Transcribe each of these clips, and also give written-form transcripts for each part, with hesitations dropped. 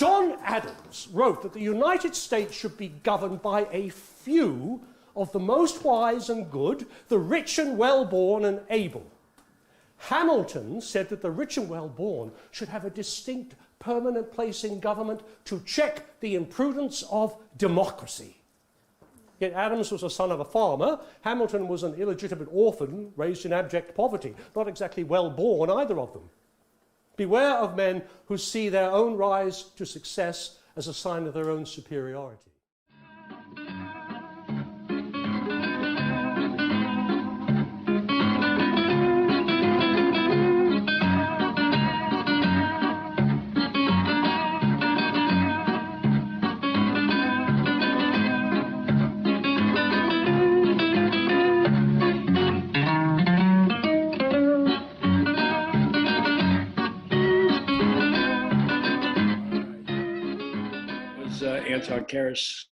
John Adams wrote that the United States should be governed by a few of the most wise and good, the rich and well-born and able. Hamilton said that the rich and well-born should have a distinct permanent place in government to check the imprudence of democracy. Yet Adams was a son of a farmer. Hamilton was an illegitimate orphan raised in abject poverty, not exactly well-born, either of them. Beware of men who see their own rise to success as a sign of their own superiority. Anton Karas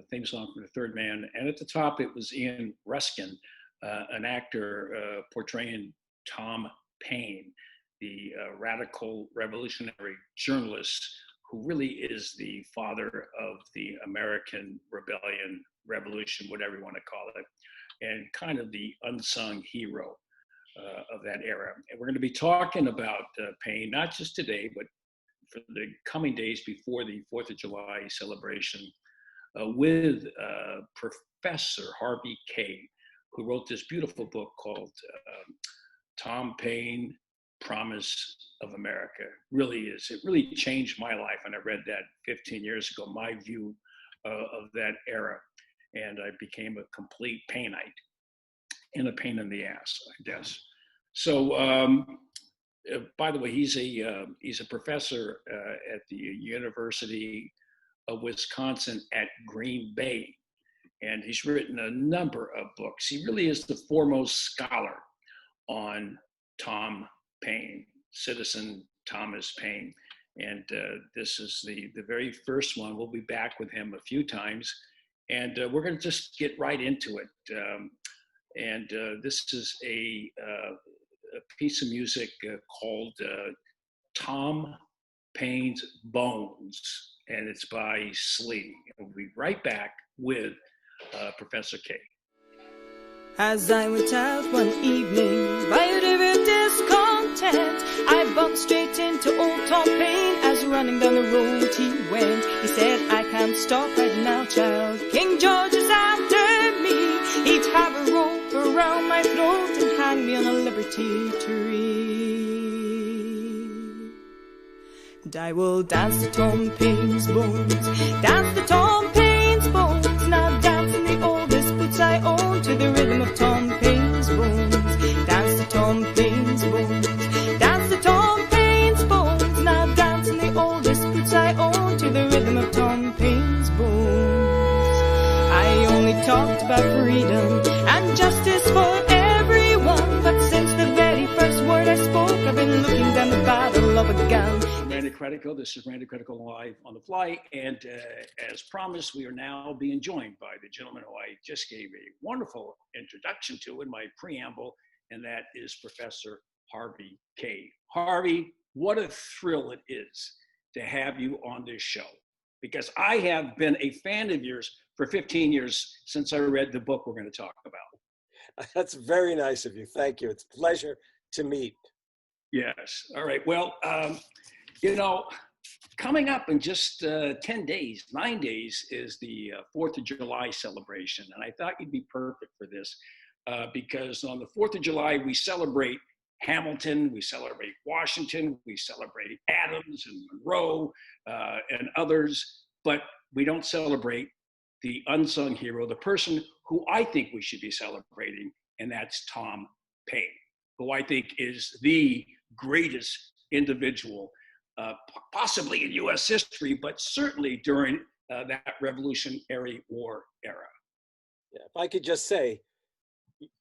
theme song from The Third Man, and at the top it was Ian Ruskin, an actor portraying Tom Paine, the radical revolutionary journalist who really is the father of the American rebellion, revolution, whatever you want to call it, and kind of the unsung hero of that era. And we're going to be talking about Paine, not just today, but for the coming days before the 4th of July celebration, with Professor Harvey Kaye, who wrote this beautiful book called Tom Paine, Promise of America. It really changed my life when I read that 15 years ago, my view of that era. And I became a complete Paineite and a pain in the ass, I guess. So, by the way, he's a professor at the University of Wisconsin at Green Bay, and he's written a number of books. He really is the foremost scholar on Tom Paine, Citizen Thomas Paine, and this is the very first one. We'll be back with him a few times, and we're going to just get right into it. This is a piece of music called Tom Paine's Bones, and it's by Slee. And we'll be right back with Professor Kaye. As I went out one evening, by a river discontent, I bumped straight into old Tom Paine. As running down the road he went, he said, I can't stop right now, child. King George is after me. He'd have a rope around my throat and hang me on a liberty tree. And I will dance to Tom Paine's bones, dance to Tom Paine's bones. Now dance in the oldest boots I own, to the rhythm of Tom Paine's bones. Dance to Tom Paine's bones, dance to Tom Paine's bones. Now dance in the oldest boots I own, to the rhythm of Tom Paine's bones. I only talked about freedom and justice for everyone, but since the very first word I spoke, I've been looking down the barrel of a gun. Randy Critical, this is Randy Critical live on the fly, and as promised, we are now being joined by the gentleman who I just gave a wonderful introduction to in my preamble, and that is Professor Harvey Kaye. Harvey, what a thrill it is to have you on this show, because I have been a fan of yours for 15 years since I read the book we're going to talk about. That's very nice of you. Thank you. It's a pleasure to meet. Yes. All right. Well, coming up in just 9 days is the 4th of July celebration. And I thought you'd be perfect for this because on the 4th of July, we celebrate Hamilton, we celebrate Washington, we celebrate Adams and Monroe and others, but we don't celebrate the unsung hero, the person who I think we should be celebrating, and that's Tom Paine, who I think is the greatest individual possibly in U.S. history, but certainly during that Revolutionary War era. Yeah, if I could just say,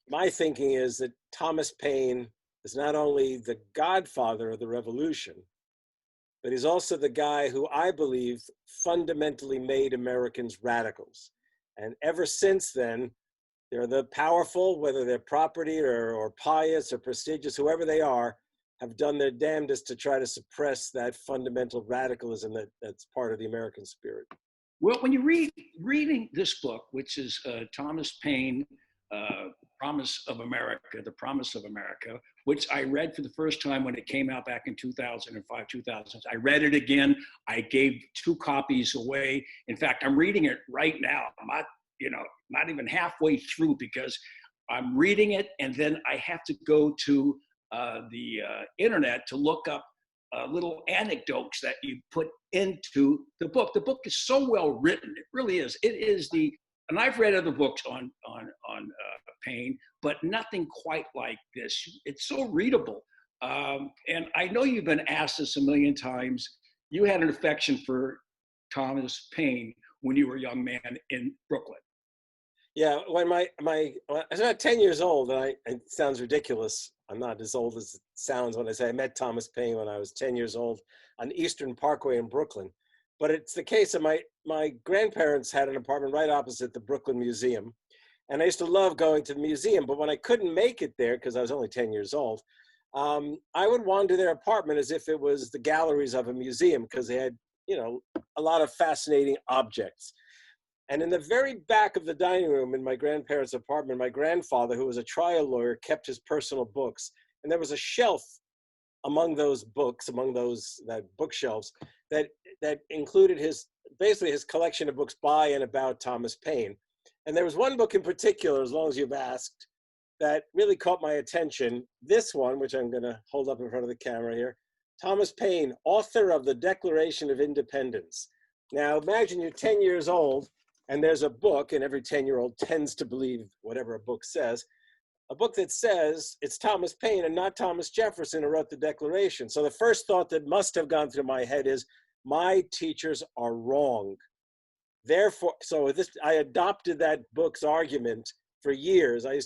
my thinking is that Thomas Paine is not only the godfather of the revolution, but he's also the guy who I believe fundamentally made Americans radicals. And ever since then, they're the powerful, whether they're property or pious or prestigious, whoever they are, have done their damnedest to try to suppress that fundamental radicalism that's part of the American spirit. Well, when you reading this book, which is Thomas Paine, Promise of America, The Promise of America, which I read for the first time when it came out back in 2005, 2000. I read it again. I gave 2 copies away. In fact, I'm reading it right now. I'm not even halfway through because I'm reading it and then I have to go to the internet to look up little anecdotes that you put into the book. The book is so well written. It really is. It is and I've read other books on Paine, but nothing quite like this. It's so readable. And I know you've been asked this a million times. You had an affection for Thomas Paine when you were a young man in Brooklyn. Yeah, when I was about 10 years old, and it sounds ridiculous. I'm not as old as it sounds when I say I met Thomas Paine when I was 10 years old on Eastern Parkway in Brooklyn. But it's the case that my grandparents had an apartment right opposite the Brooklyn Museum. And I used to love going to the museum, but when I couldn't make it there, because I was only 10 years old, I would wander their apartment as if it was the galleries of a museum, because they had, a lot of fascinating objects. And in the very back of the dining room in my grandparents' apartment, my grandfather, who was a trial lawyer, kept his personal books. And there was a shelf among those books, that bookshelves, that included basically his collection of books by and about Thomas Paine. And there was one book in particular, as long as you've asked, that really caught my attention. This one, which I'm going to hold up in front of the camera here, Thomas Paine, author of the Declaration of Independence. Now, imagine you're 10 years old, and there's a book, and every 10-year-old tends to believe whatever a book says, a book that says it's Thomas Paine and not Thomas Jefferson who wrote the Declaration. So the first thought that must have gone through my head is, my teachers are wrong. Therefore, I adopted that book's argument for years. I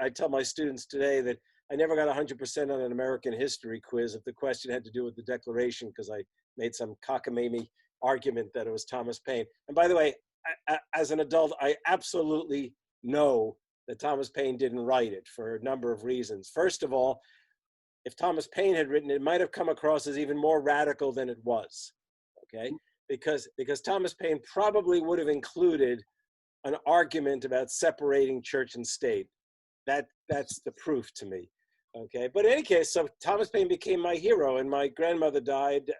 tell my students today that I never got 100% on an American history quiz if the question had to do with the Declaration, because I made some cockamamie argument that it was Thomas Paine. And by the way, as an adult, I absolutely know that Thomas Paine didn't write it for a number of reasons. First of all, if Thomas Paine had written it, it might have come across as even more radical than it was, okay? Because Thomas Paine probably would have included an argument about separating church and state. That's the proof to me, okay? But in any case, so Thomas Paine became my hero, and my grandmother died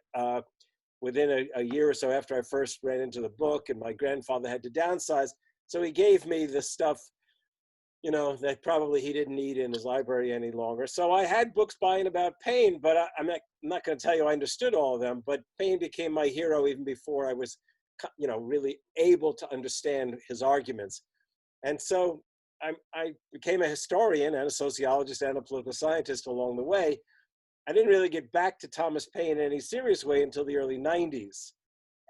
within a year or so after I first ran into the book, and my grandfather had to downsize. So he gave me the stuff, that probably he didn't need in his library any longer. So I had books by and about Paine, but I'm not going to tell you I understood all of them, but Paine became my hero even before I was, really able to understand his arguments. And so I became a historian and a sociologist and a political scientist along the way. I didn't really get back to Thomas Paine in any serious way until the early 90s.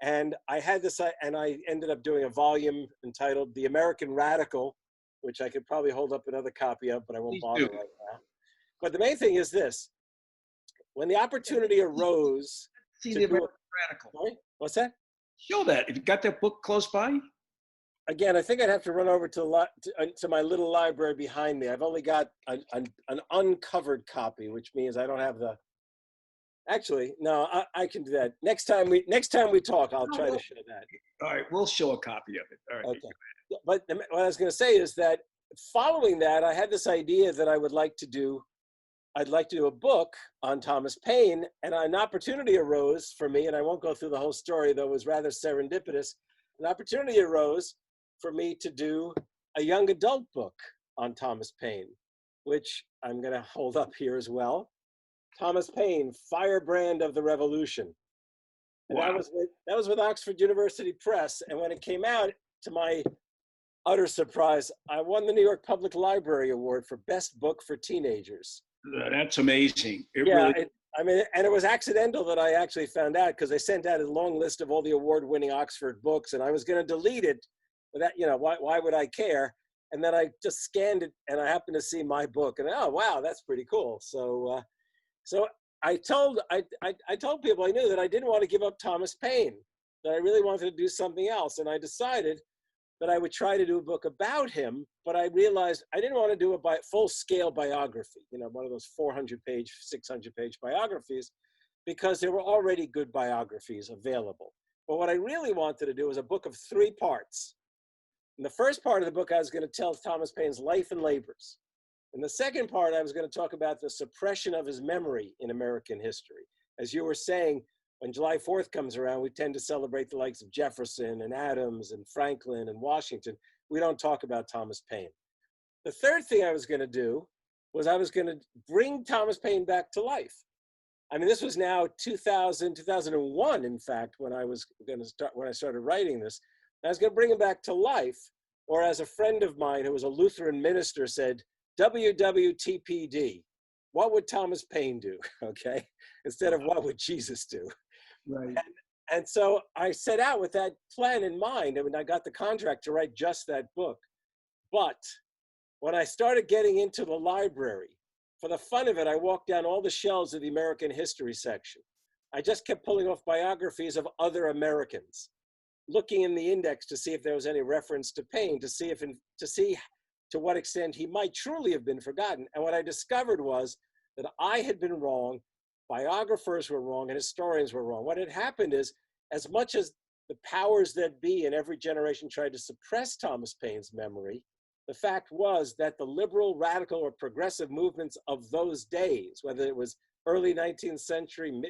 And I ended up doing a volume entitled The American Radical, which I could probably hold up another copy of, but I won't bother right now. But the main thing is this: when the opportunity arose See the American Radical. Sorry? What's that? Show that. If you got that book close by. Again, I think I'd have to run over to my little library behind me. I've only got an uncovered copy, which means I don't have the. Actually, no, I can do that. Next time we talk, I'll try to show that. All right, we'll show a copy of it. All right. Okay. But what I was going to say is that following that, I had this idea that I'd like to do a book on Thomas Paine, and an opportunity arose for me, and I won't go through the whole story, though it was rather serendipitous. An opportunity arose for me to do a young adult book on Thomas Paine, which I'm going to hold up here as well. Thomas Paine, Firebrand of the Revolution. And wow. that was with Oxford University Press, and when it came out, to my utter surprise, I won the New York Public Library Award for Best Book for Teenagers. That's amazing. And it was accidental that I actually found out, because they sent out a long list of all the award-winning Oxford books, and I was going to delete it. But that, why would I care? And then I just scanned it, and I happened to see my book, and oh wow, that's pretty cool. So I told people I knew that I didn't want to give up Thomas Paine, that I really wanted to do something else, and I decided that I would try to do a book about him, but I realized I didn't want to do a full-scale biography, one of those 400-page, 600-page biographies, because there were already good biographies available. But what I really wanted to do was a book of 3 parts. In the first part of the book, I was going to tell Thomas Paine's life and labors. In the second part, I was going to talk about the suppression of his memory in American history. As you were saying, when July 4th comes around, we tend to celebrate the likes of Jefferson and Adams and Franklin and Washington. We don't talk about Thomas Paine. The third thing I was going to do was I was going to bring Thomas Paine back to life. I mean, this was now 2001, in fact, when I started writing this. I was going to bring him back to life, or as a friend of mine who was a Lutheran minister said, WWTPD. What would Thomas Paine do? Okay, instead of what would Jesus do? Right. And so I set out with that plan in mind, and I got the contract to write just that book. But when I started getting into the library, for the fun of it, I walked down all the shelves of the American history section. I just kept pulling off biographies of other Americans, looking in the index to see if there was any reference to Paine, to see to what extent he might truly have been forgotten. And what I discovered was that I had been wrong, biographers were wrong, and historians were wrong. What had happened is, as much as the powers that be in every generation tried to suppress Thomas Paine's memory, the fact was that the liberal, radical, or progressive movements of those days, whether it was early 19th century,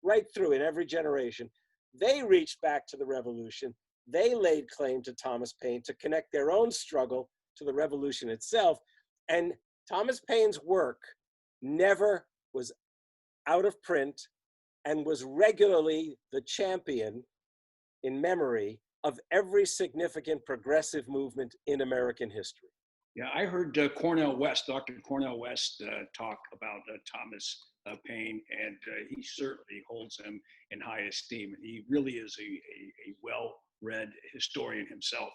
right through in every generation, they reached back to the revolution. They laid claim to Thomas Paine to connect their own struggle to the revolution itself. And Thomas Paine's work never was out of print and was regularly the champion in memory of every significant progressive movement in American history. Yeah, I heard Dr. Cornel West talk about Thomas Paine, and he certainly holds him in high esteem. He really is a well-read historian himself.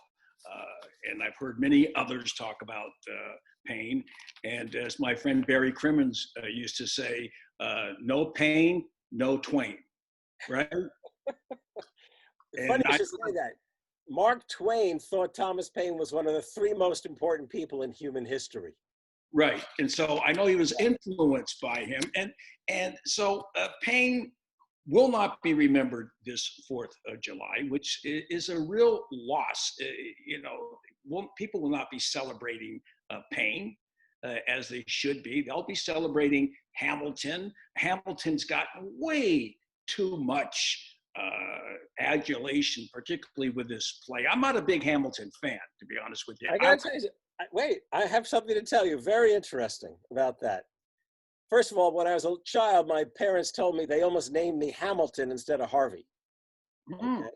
And I've heard many others talk about Paine. And as my friend Barry Crimmins used to say, no Paine, no Twain, right? It's funny you should say that. Mark Twain thought Thomas Paine was one of the 3 most important people in human history. Right. And so I know he was influenced by him. And so Paine will not be remembered this 4th of July, which is a real loss. People will not be celebrating Paine as they should be. They'll be celebrating Hamilton. Hamilton's gotten way too much adulation, particularly with this play. I'm not a big Hamilton fan, to be honest with you. I gotta tell you, wait, I have something to tell you very interesting about that. First of all, when I was a child, my parents told me they almost named me Hamilton instead of Harvey. Okay?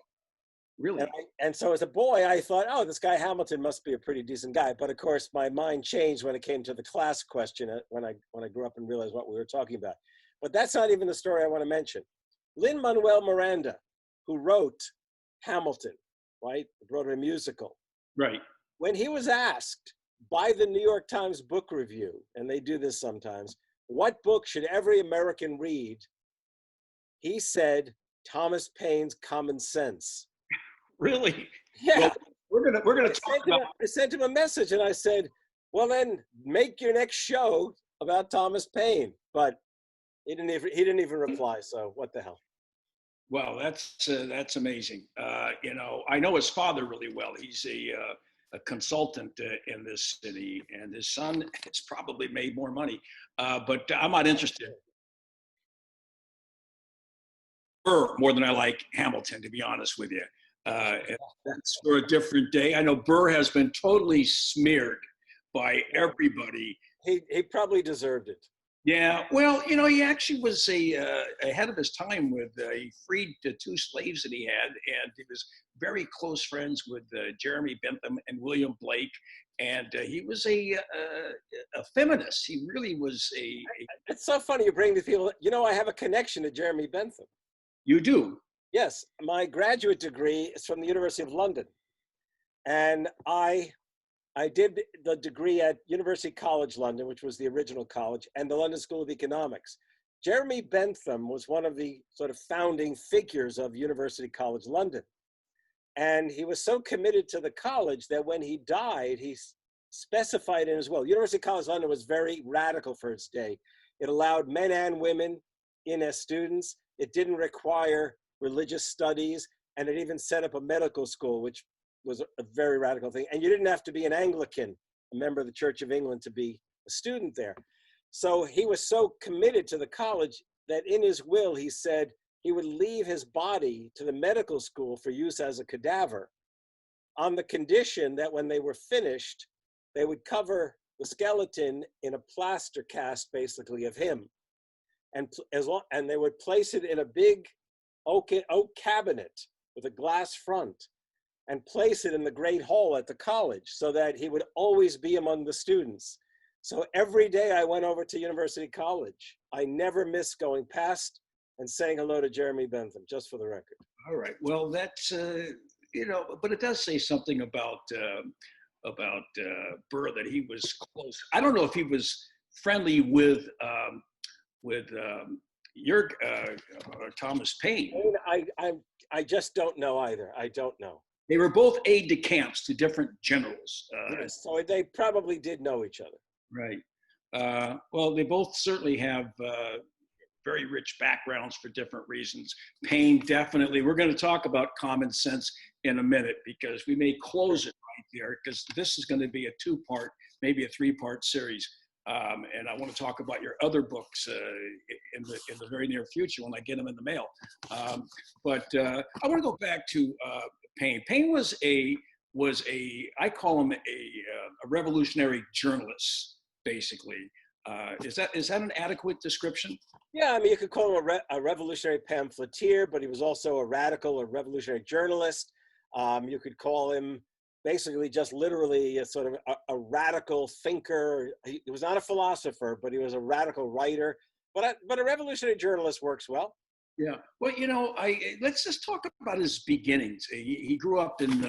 Really? And so as a boy, I thought, oh, this guy Hamilton must be a pretty decent guy. But of course, my mind changed when it came to the class question when I grew up and realized what we were talking about. But that's not even the story I want to mention. Lin-Manuel Miranda, who wrote Hamilton, right? Wrote a musical. Right. When he was asked by the New York Times Book Review, and they do this sometimes, what book should every American read? He said, Thomas Paine's Common Sense. Really? Yeah. Well, we're gonna talk about. I sent him a message and I said, well, then make your next show about Thomas Paine. But he didn't even reply. So what the hell? Well, that's amazing. I know his father really well. He's a consultant in this city, and his son has probably made more money. But I'm not interested. More than I like Hamilton, to be honest with you. That's for a different day. I know Burr has been totally smeared by everybody. He probably deserved it. Yeah, well, he actually was ahead of his time with, he freed 2 slaves that he had, and he was very close friends with Jeremy Bentham and William Blake, and he was a feminist. He really was It's so funny you bring these people. I have a connection to Jeremy Bentham. You do? Yes, my graduate degree is from the University of London, and I did the degree at University College London, which was the original college, and the London School of Economics. Jeremy Bentham was one of the sort of founding figures of University College London. And he was so committed to the college that when he died, he specified in his will. University College London was very radical for its day. It allowed men and women in as students. It didn't require religious studies, and it even set up a medical school, which was a very radical thing. And you didn't have to be an Anglican, a member of the Church of England, to be a student there. So he was so committed to the college that in his will, he said he would leave his body to the medical school for use as a cadaver, on the condition that when they were finished, they would cover the skeleton in a plaster cast, basically, of him. And they would place it in a big oak cabinet with a glass front, and place it in the great hall at the college so that he would always be among the students. So every day I went over to University College, I never missed going past and saying hello to Jeremy Bentham, just for the record. All right. Well, that's, but it does say something about Burr, that he was close. I don't know if he was friendly with Thomas Paine. I just don't know either. I don't know. They were both aide-de-camps to different generals. Yes, so they probably did know each other. Right. Well, they both certainly have very rich backgrounds for different reasons. Paine, definitely. We're going to talk about Common Sense in a minute, because we may close it right there, because this is going to be a two-part, maybe a three-part series. And I want to talk about your other books in the very near future when I get them in the mail. But I want to go back to Paine. Paine was a I call him a revolutionary journalist, basically. Is that an adequate description? Yeah, I mean, you could call him a revolutionary pamphleteer, but he was also a radical, a revolutionary journalist. You could call him basically just literally a sort of a radical thinker. He was not a philosopher, but he was a radical writer. But a revolutionary journalist works well. Yeah. Well, let's just talk about his beginnings. He grew up in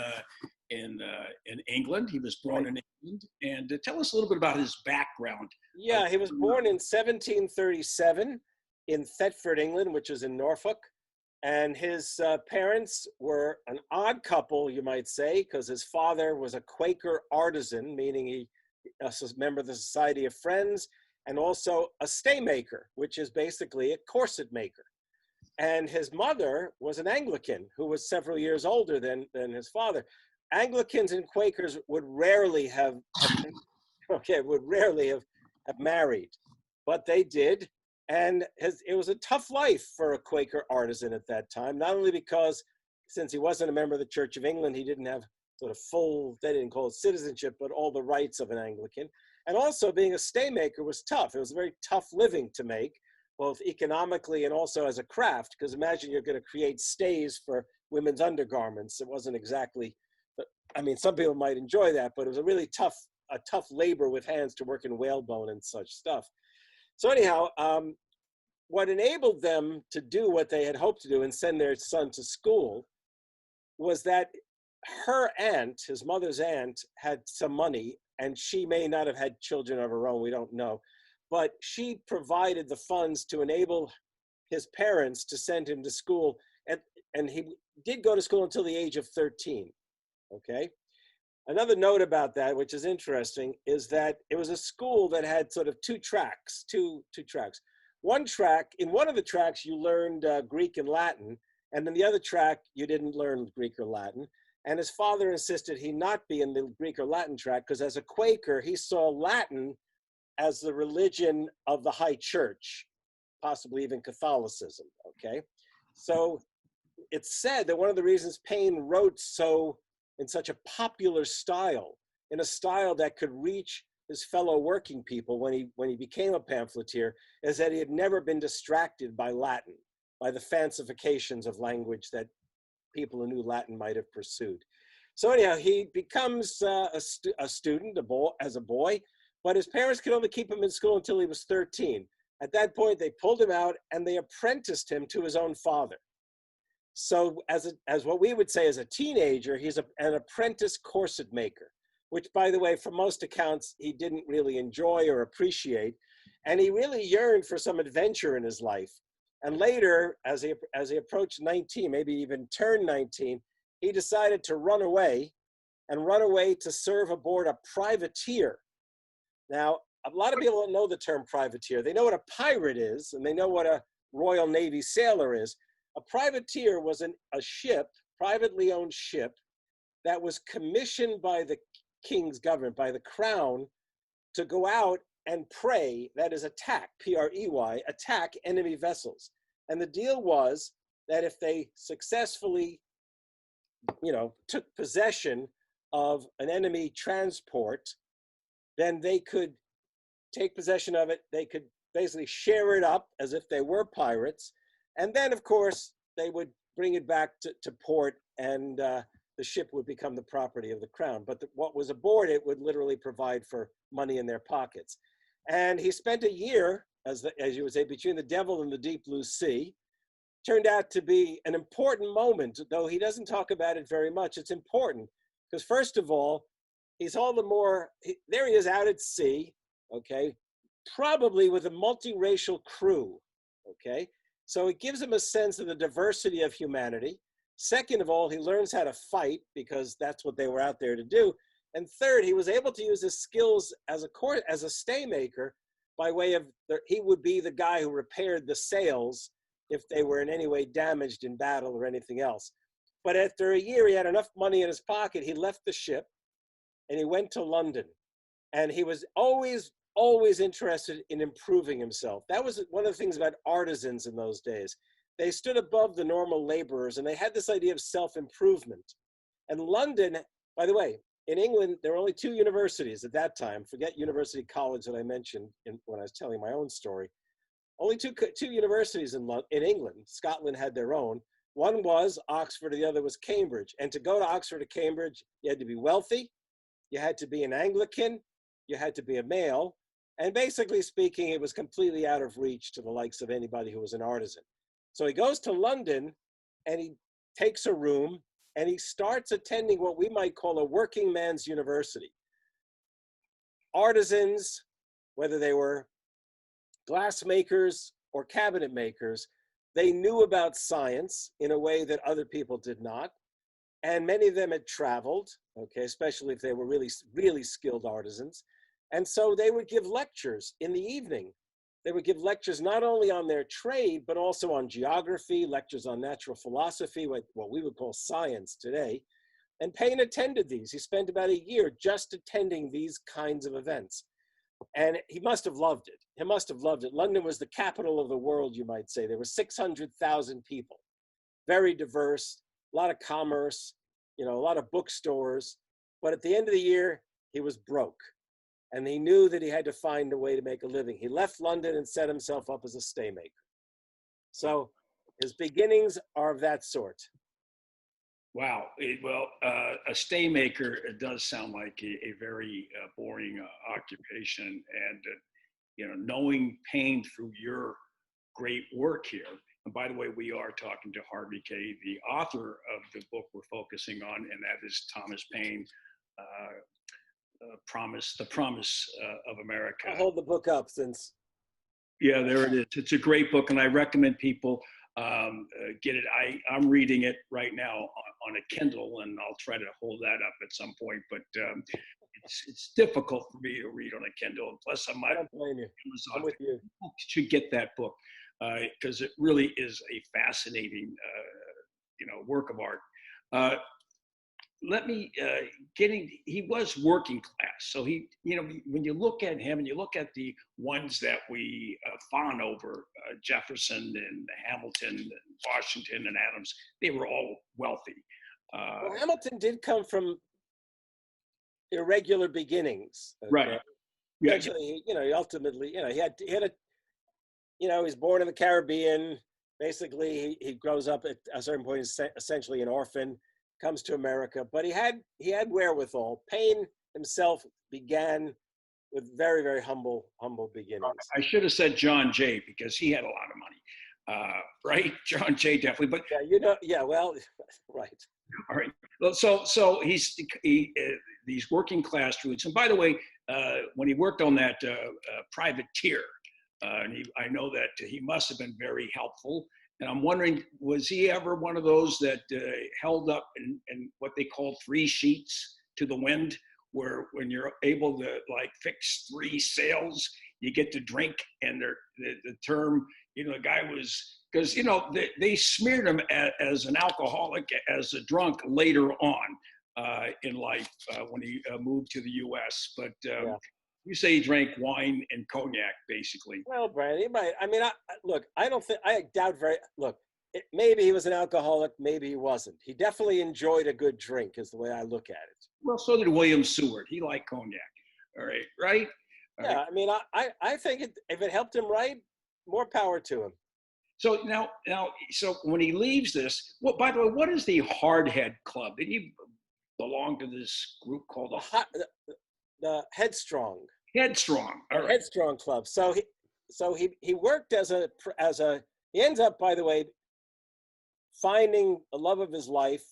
England. He was born in England. And tell us a little bit about his background. Yeah, he was born in 1737 in Thetford, England, which is in Norfolk. And his parents were an odd couple, you might say, because his father was a Quaker artisan, meaning he was a member of the Society of Friends, and also a staymaker, which is basically a corset maker. And his mother was an Anglican who was several years older than his father. Anglicans and Quakers would rarely have married, but they did. And it was a tough life for a Quaker artisan at that time, not only because since he wasn't a member of the Church of England, he didn't have sort of full, they didn't call it citizenship, but all the rights of an Anglican. And also being a staymaker was tough. It was a very tough living to make, both economically and also as a craft, because imagine you're going to create stays for women's undergarments. It wasn't exactly, I mean, some people might enjoy that, but it was a really tough labor with hands to work in whalebone and such stuff. So anyhow, what enabled them to do what they had hoped to do and send their son to school was that her aunt, his mother's aunt, had some money, and she may not have had children of her own, we don't know, but she provided the funds to enable his parents to send him to school, and he did go to school until the age of 13, okay? Another note about that, which is interesting, is that it was a school that had sort of two tracks. One track, in one of the tracks, you learned Greek and Latin, and in the other track, you didn't learn Greek or Latin. And his father insisted he not be in the Greek or Latin track, because as a Quaker, he saw Latin as the religion of the high church, possibly even Catholicism, okay? So it's said that one of the reasons Paine wrote in such a popular style, in a style that could reach his fellow working people when he became a pamphleteer, is that he had never been distracted by Latin, by the fancifications of language that people who knew Latin might have pursued. So anyhow, he becomes a student as a boy, but his parents could only keep him in school until he was 13. At that point, they pulled him out and they apprenticed him to his own father. So as what we would say as a teenager, he's an apprentice corset maker, which, by the way, from most accounts, he didn't really enjoy or appreciate. And he really yearned for some adventure in his life. And later, as he approached 19, maybe even turned 19, he decided to run away to serve aboard a privateer. Now, a lot of people don't know the term privateer. They know what a pirate is, and they know what a Royal Navy sailor is. A privateer was a ship, privately owned ship, that was commissioned by the king's government, by the crown, to go out and prey, that is attack, P-R-E-Y, attack enemy vessels. And the deal was that if they successfully, took possession of an enemy transport, then they could take possession of it. They could basically share it up as if they were pirates. And then, of course, they would bring it back to port, and the ship would become the property of the crown. But what was aboard it would literally provide for money in their pockets. And he spent a year, as you would say, between the devil and the deep blue sea. Turned out to be an important moment, though he doesn't talk about it very much. It's important because, first of all, he's all the more, there he is out at sea, okay, probably with a multiracial crew, okay? So it gives him a sense of the diversity of humanity. Second of all, he learns how to fight because that's what they were out there to do. And third, he was able to use his skills as a staymaker by way of, he would be the guy who repaired the sails if they were in any way damaged in battle or anything else. But after a year, he had enough money in his pocket, he left the ship and he went to London. And he was always interested in improving himself. That was one of the things about artisans in those days. They stood above the normal laborers and they had this idea of self-improvement. And London, by the way, in England, there were only 2 universities at that time. Forget University College that I mentioned when I was telling my own story. Only two universities in England. Scotland had their own. One was Oxford, the other was Cambridge. And to go to Oxford or Cambridge, you had to be wealthy, you had to be an Anglican, you had to be a male, and basically speaking, it was completely out of reach to the likes of anybody who was an artisan. So he goes to London and he takes a room and he starts attending what we might call a working man's university. Artisans, whether they were glass makers or cabinet makers, they knew about science in a way that other people did not. And many of them had traveled, okay, especially if they were really, really skilled artisans. And so they would give lectures in the evening. They would give lectures not only on their trade, but also on geography, lectures on natural philosophy, what we would call science today. And Paine attended these. He spent about a year just attending these kinds of events. And he must have loved it. He must have loved it. London was the capital of the world, you might say. There were 600,000 people, very diverse, a lot of commerce, a lot of bookstores. But at the end of the year, he was broke. And he knew that he had to find a way to make a living. He left London and set himself up as a staymaker. So his beginnings are of that sort. Wow. A staymaker does sound like a very boring occupation. And, knowing Paine through your great work here, and by the way, we are talking to Harvey Kaye, the author of the book we're focusing on, and that is Thomas Paine, The Promise of America. I'll hold the book up since. Yeah, there it is. It's a great book, and I recommend people get it. I'm reading it right now on a Kindle, and I'll try to hold that up at some point. But it's difficult for me to read on a Kindle. And plus, I don't blame you. I'm with you. People should get that book because it really is a fascinating, work of art. He was working class. So he, when you look at him and you look at the ones that we fawn over, Jefferson and Hamilton and Washington and Adams, they were all wealthy. Well, Hamilton did come from irregular beginnings. Okay? Right. Yeah. Actually, he ultimately, he had he was born in the Caribbean. Basically, he grows up at a certain point, essentially an orphan. Comes to America, but he had wherewithal. Paine himself began with very, very humble beginnings. I should have said John Jay because he had a lot of money, right? John Jay definitely, but right. All right. Well, so he's these working class roots, and by the way, when he worked on that privateer, I know that he must have been very helpful. And I'm wondering, was he ever one of those that held up in what they call three sheets to the wind, where when you're able to like fix three sails, you get to drink? And the term, the guy was, because, they smeared him as an alcoholic, as a drunk later on in life when he moved to the U.S. But Yeah. you say he drank wine and cognac, basically. Well, Brian, he might. I mean, look, I doubt maybe he was an alcoholic, maybe he wasn't. He definitely enjoyed a good drink, is the way I look at it. Well, so did William Seward. He liked cognac. All right, right? All Yeah, right. I mean, I think if it helped him write, more power to him. So now, so when he leaves this, by the way, what is the Hardhead Club? Did he belong to this group called The Headstrong. Headstrong? All right. Headstrong Club. So he worked as a he ends up, by the way, finding the love of his life.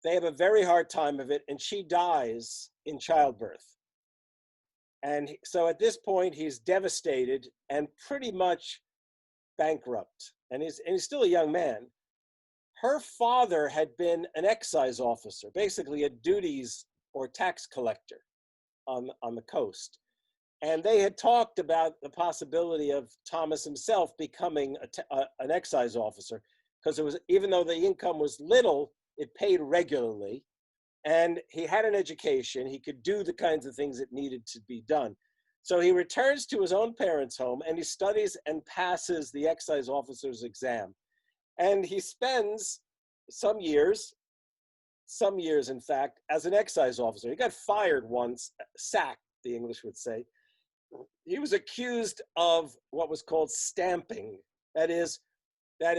They have a very hard time of it, and she dies in childbirth. And so at this point, he's devastated and pretty much bankrupt. And he's still a young man. Her father had been an excise officer, basically a duties or tax collector on the coast. And they had talked about the possibility of Thomas himself becoming an excise officer, because even though the income was little, it paid regularly, and he had an education. He could do the kinds of things that needed to be done. So he returns to his own parents' home, and he studies and passes the excise officer's exam. And he spends some years, in fact, as an excise officer. He got fired once, sacked, the English would say. He was accused of what was called stamping. That is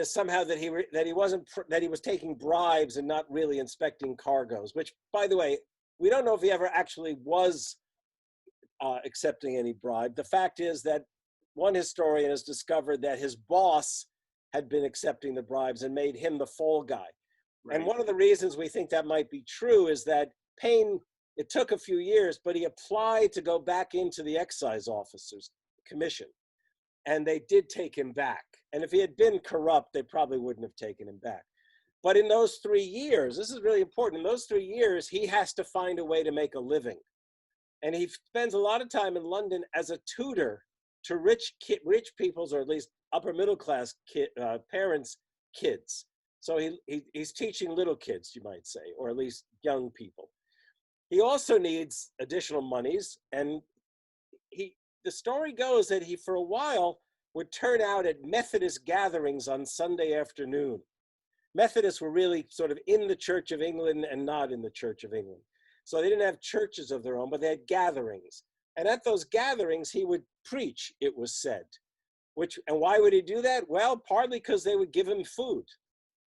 somehow that he was taking bribes and not really inspecting cargoes, which, by the way, we don't know if he ever actually was accepting any bribe. The fact is that one historian has discovered that his boss had been accepting the bribes and made him the fall guy. Right. And one of the reasons we think that might be true is that Paine, it took a few years, but he applied to go back into the excise officers commission, and they did take him back. And if he had been corrupt, they probably wouldn't have taken him back. But in those 3 years, this is really important, in those 3 years, he has to find a way to make a living. And he spends a lot of time in London as a tutor to rich people's, or at least upper middle class parents' kids. So he's teaching little kids, you might say, or at least young people. He also needs additional monies, and the story goes that he, for a while, would turn out at Methodist gatherings on Sunday afternoon. Methodists were really sort of in the Church of England and not in the Church of England. So they didn't have churches of their own, but they had gatherings. And at those gatherings, he would preach, it was said. And why would he do that? Well, partly because they would give him food.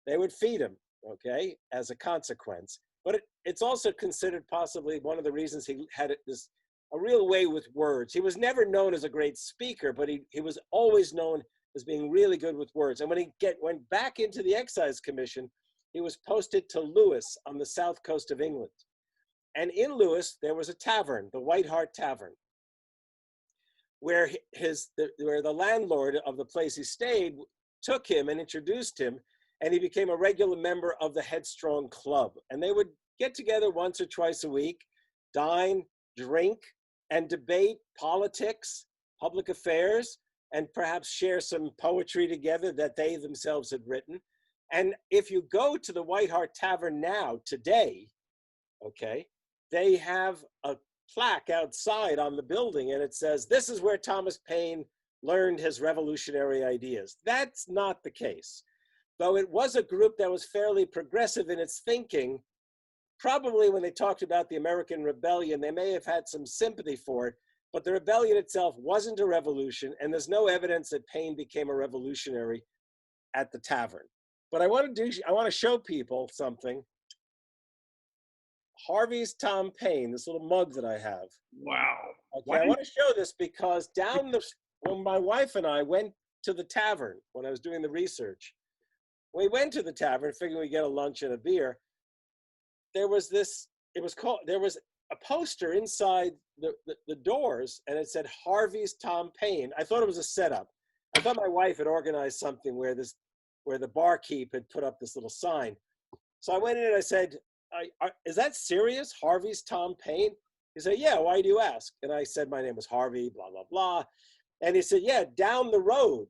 They would feed him, okay, as a consequence. But it's also considered possibly one of the reasons he had a real way with words. He was never known as a great speaker, but he was always known as being really good with words. And when he went back into the Excise Commission, he was posted to Lewes on the south coast of England. And in Lewes, there was a tavern, the White Hart Tavern, where the landlord of the place he stayed took him and introduced him, and he became a regular member of the Headstrong Club. And they would get together once or twice a week, dine, drink, and debate politics, public affairs, and perhaps share some poetry together that they themselves had written. And if you go to the White Hart Tavern now, today, okay, they have a plaque outside on the building, and it says, "This is where Thomas Paine learned his revolutionary ideas." That's not the case. Though it was a group that was fairly progressive in its thinking, probably when they talked about the American Rebellion, they may have had some sympathy for it, but the rebellion itself wasn't a revolution, and there's no evidence that Paine became a revolutionary at the tavern. But I want to show people something. Harvey's Tom Paine, this little mug that I have. Wow. Okay, I want to show this because when my wife and I went to the tavern, when I was doing the research, we went to the tavern figuring we'd get a lunch and a beer. There was a poster inside the doors, and it said Harvey's Tom Paine. I thought it was a setup. I thought my wife had organized something where this where the barkeep had put up this little sign. So I went in and I said, is that serious? Harvey's Tom Paine? He said, yeah, why do you ask? And I said, my name was Harvey, blah, blah, blah. And he said, yeah, down the road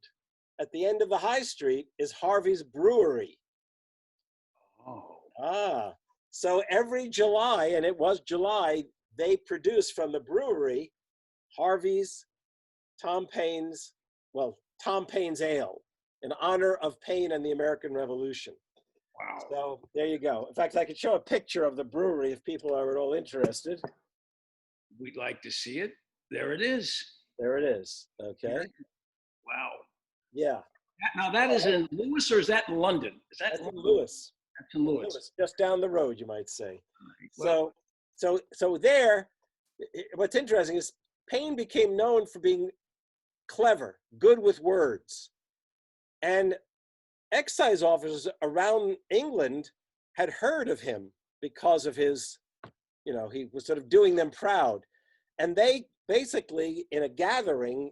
at the end of the high street is Harvey's Brewery. Oh. So every July, and it was July, they produced from the brewery Harvey's, Tom Paine's Ale in honor of Paine and the American Revolution. Wow. So there you go. In fact, I could show a picture of the brewery if people are at all interested. We'd like to see it. There it is. There it is. Okay. Wow. Yeah. Now that is in Lewis, or is that in London? Is that That's in Lewis. That's in Lewis. Just down the road, you might say. Well, So there, what's interesting is Paine became known for being clever, good with words. And excise officers around England had heard of him because of his, he was sort of doing them proud. And they basically, in a gathering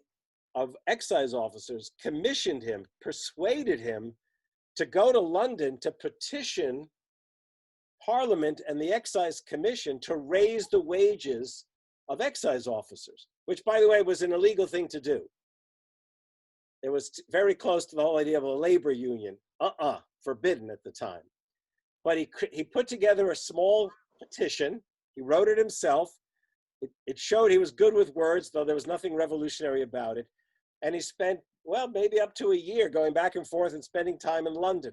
of excise officers, commissioned him, persuaded him to go to London to petition Parliament and the Excise Commission to raise the wages of excise officers, which, by the way, was an illegal thing to do. It was very close to the whole idea of a labor union, forbidden at the time. But he put together a small petition. He wrote it himself. It showed he was good with words, though there was nothing revolutionary about it. And he spent, maybe up to a year going back and forth and spending time in London.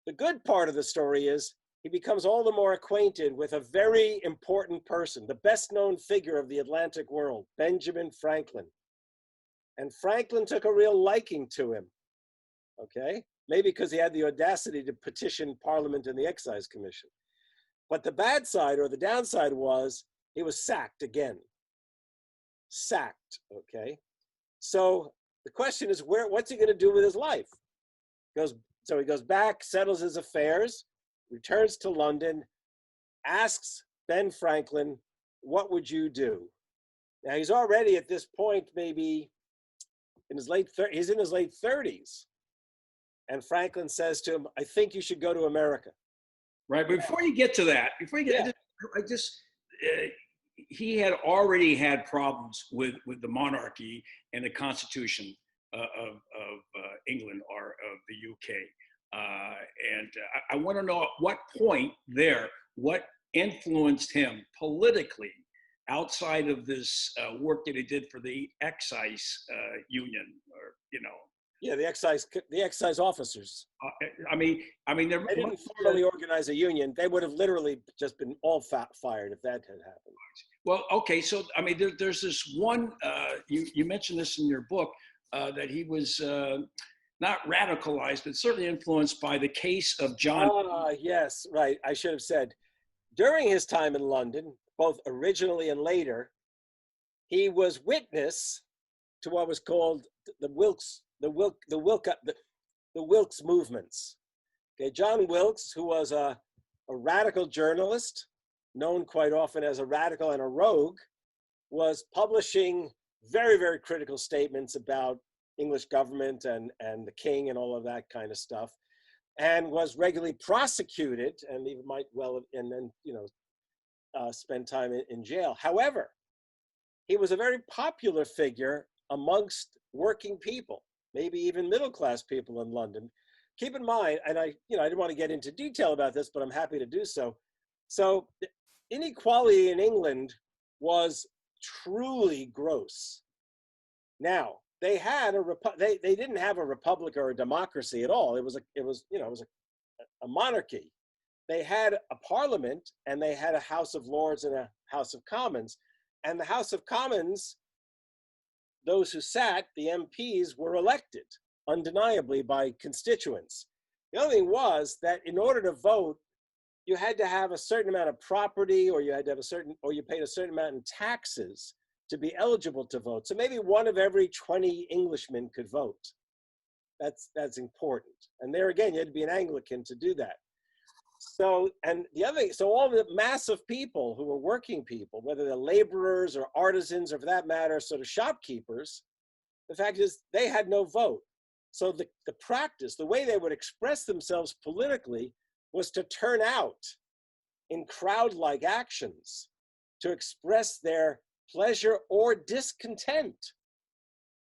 The good part of the story is he becomes all the more acquainted with a very important person, the best known figure of the Atlantic world, Benjamin Franklin. And Franklin took a real liking to him, okay? Maybe because he had the audacity to petition Parliament and the Excise Commission. But the bad side, or the downside, was he was sacked again. Sacked, okay? So the question is, what's he going to do with his life? So he goes back, settles his affairs, returns to London, asks Ben Franklin, what would you do? Now he's already at this point, maybe in his late 30s. And Franklin says to him, I think you should go to America. Right, but before you get to that, he had already had problems with the monarchy and the Constitution of England or of the UK. And I want to know at what point there, what influenced him politically outside of this work that he did for the excise union, or Yeah, the excise officers. they didn't formally organize a union. They would have literally just been all fired if that had happened. Well, okay, so there's this one. You mentioned this in your book that he was not radicalized, but certainly influenced by the case of John. Yes, right. I should have said, during his time in London, both originally and later, he was witness to what was called the Wilkes movements. Okay, John Wilkes, who was a radical journalist, known quite often as a radical and a rogue, was publishing very, very critical statements about English government and the king and all of that kind of stuff, and was regularly prosecuted, and he might well and then spend time in jail. However, he was a very popular figure amongst working people, maybe even middle-class people in London. Keep in mind, and I didn't want to get into detail about this, but I'm happy to do so. So inequality in England was truly gross. Now, they had they didn't have a republic or a democracy at all. It was a monarchy. They had a parliament, and they had a House of Lords and a House of Commons. And the House of Commons, those who sat, the MPs, were elected undeniably by constituents. The other thing was that in order to vote, you had to have a certain amount of property, or you had to have you paid a certain amount in taxes to be eligible to vote. So maybe one of every 20 Englishmen could vote. That's important. And there again, you had to be an Anglican to do that. So, and the other thing, so all the mass of people who were working people, whether they're laborers or artisans, or for that matter, sort of shopkeepers, the fact is they had no vote. So the practice, the way they would express themselves politically was to turn out in crowd-like actions to express their pleasure or discontent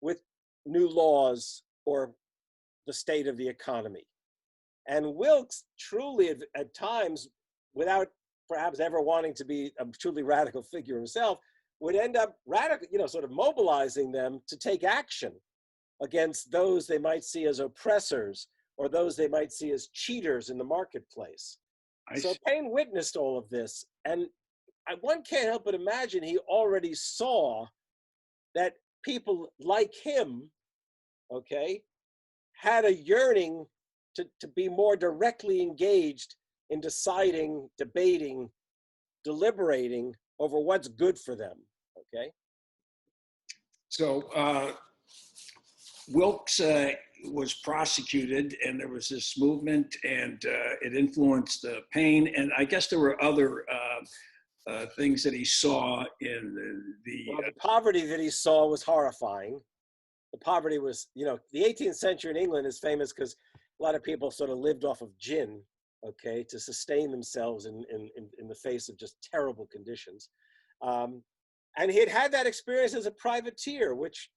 with new laws or the state of the economy. And Wilkes truly, at times, without perhaps ever wanting to be a truly radical figure himself, would end up sort of mobilizing them to take action against those they might see as oppressors or those they might see as cheaters in the marketplace. So Paine witnessed all of this, and one can't help but imagine he already saw that people like him, okay, had a yearning to be more directly engaged in deciding, debating, deliberating over what's good for them, okay? So Wilkes was prosecuted, and there was this movement, and it influenced Paine, and I guess there were other things that he saw in the poverty that he saw was horrifying. The poverty was, the 18th century in England is famous because a lot of people sort of lived off of gin, okay, to sustain themselves in the face of just terrible conditions. And he had had that experience as a privateer, which,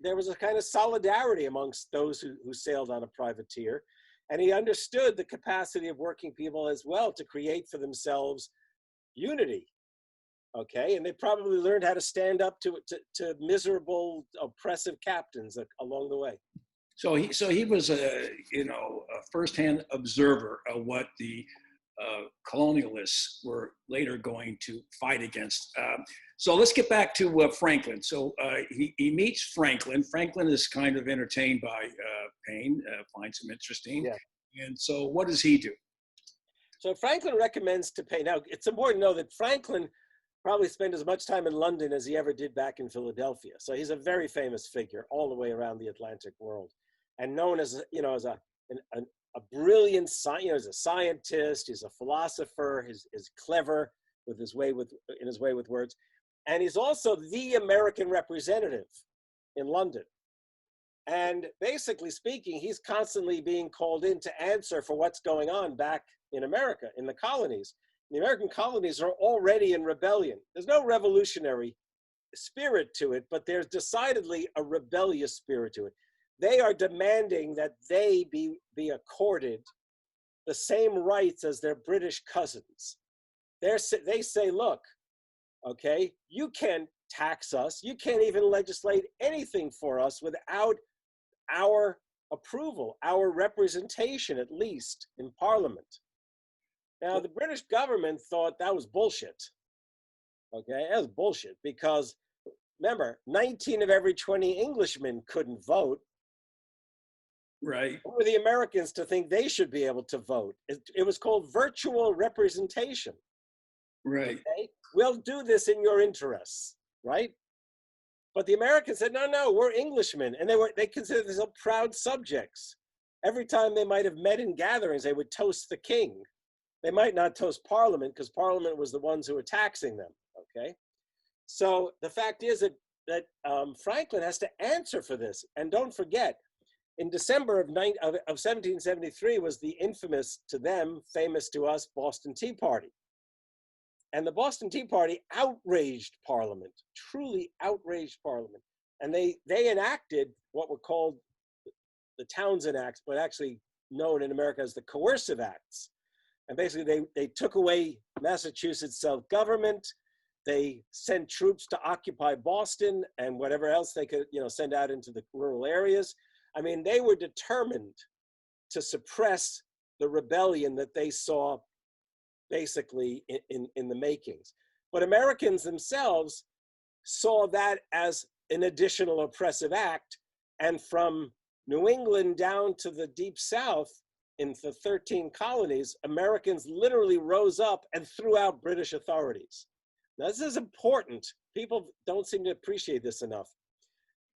there was a kind of solidarity amongst those who sailed on a privateer. And he understood the capacity of working people as well to create for themselves unity, okay? And they probably learned how to stand up to miserable, oppressive captains along the way. So he was a firsthand observer of what the colonialists were later going to fight against. So let's get back to Franklin. So he meets Franklin. Franklin is kind of entertained by Paine, finds him interesting. Yeah. And so what does he do? So Franklin recommends to Paine. Now, it's important to know that Franklin probably spent as much time in London as he ever did back in Philadelphia. So he's a very famous figure all the way around the Atlantic world, and known as a brilliant he's a scientist, he's a philosopher, he's clever in his way with words, and he's also the American representative in London. And basically speaking, he's constantly being called in to answer for what's going on back in America, in the colonies. The American colonies are already in rebellion. There's no revolutionary spirit to it, but there's decidedly a rebellious spirit to it. They are demanding that they be accorded the same rights as their British cousins. They say, look, okay, you can't tax us. You can't even legislate anything for us without our approval, our representation, at least in Parliament. Now, the British government thought that was bullshit. Okay, that was bullshit because, remember, 19 of every 20 Englishmen couldn't vote. Right. Who were the Americans to think they should be able to vote? It was called virtual representation. Right. Okay? We'll do this in your interests, right? But the Americans said, no, we're Englishmen. And they considered themselves proud subjects. Every time they might have met in gatherings, they would toast the king. They might not toast Parliament because Parliament was the ones who were taxing them, okay? So the fact is that Franklin has to answer for this. And don't forget, in December of 1773 was the infamous, to them, famous to us, Boston Tea Party. And the Boston Tea Party outraged Parliament, truly outraged Parliament. And they enacted what were called the Townshend Acts, but actually known in America as the Coercive Acts. And basically they took away Massachusetts self-government. They sent troops to occupy Boston and whatever else they could, send out into the rural areas. I mean, they were determined to suppress the rebellion that they saw basically in the makings. But Americans themselves saw that as an additional oppressive act. And from New England down to the Deep South, in the 13 colonies, Americans literally rose up and threw out British authorities. Now, this is important. People don't seem to appreciate this enough.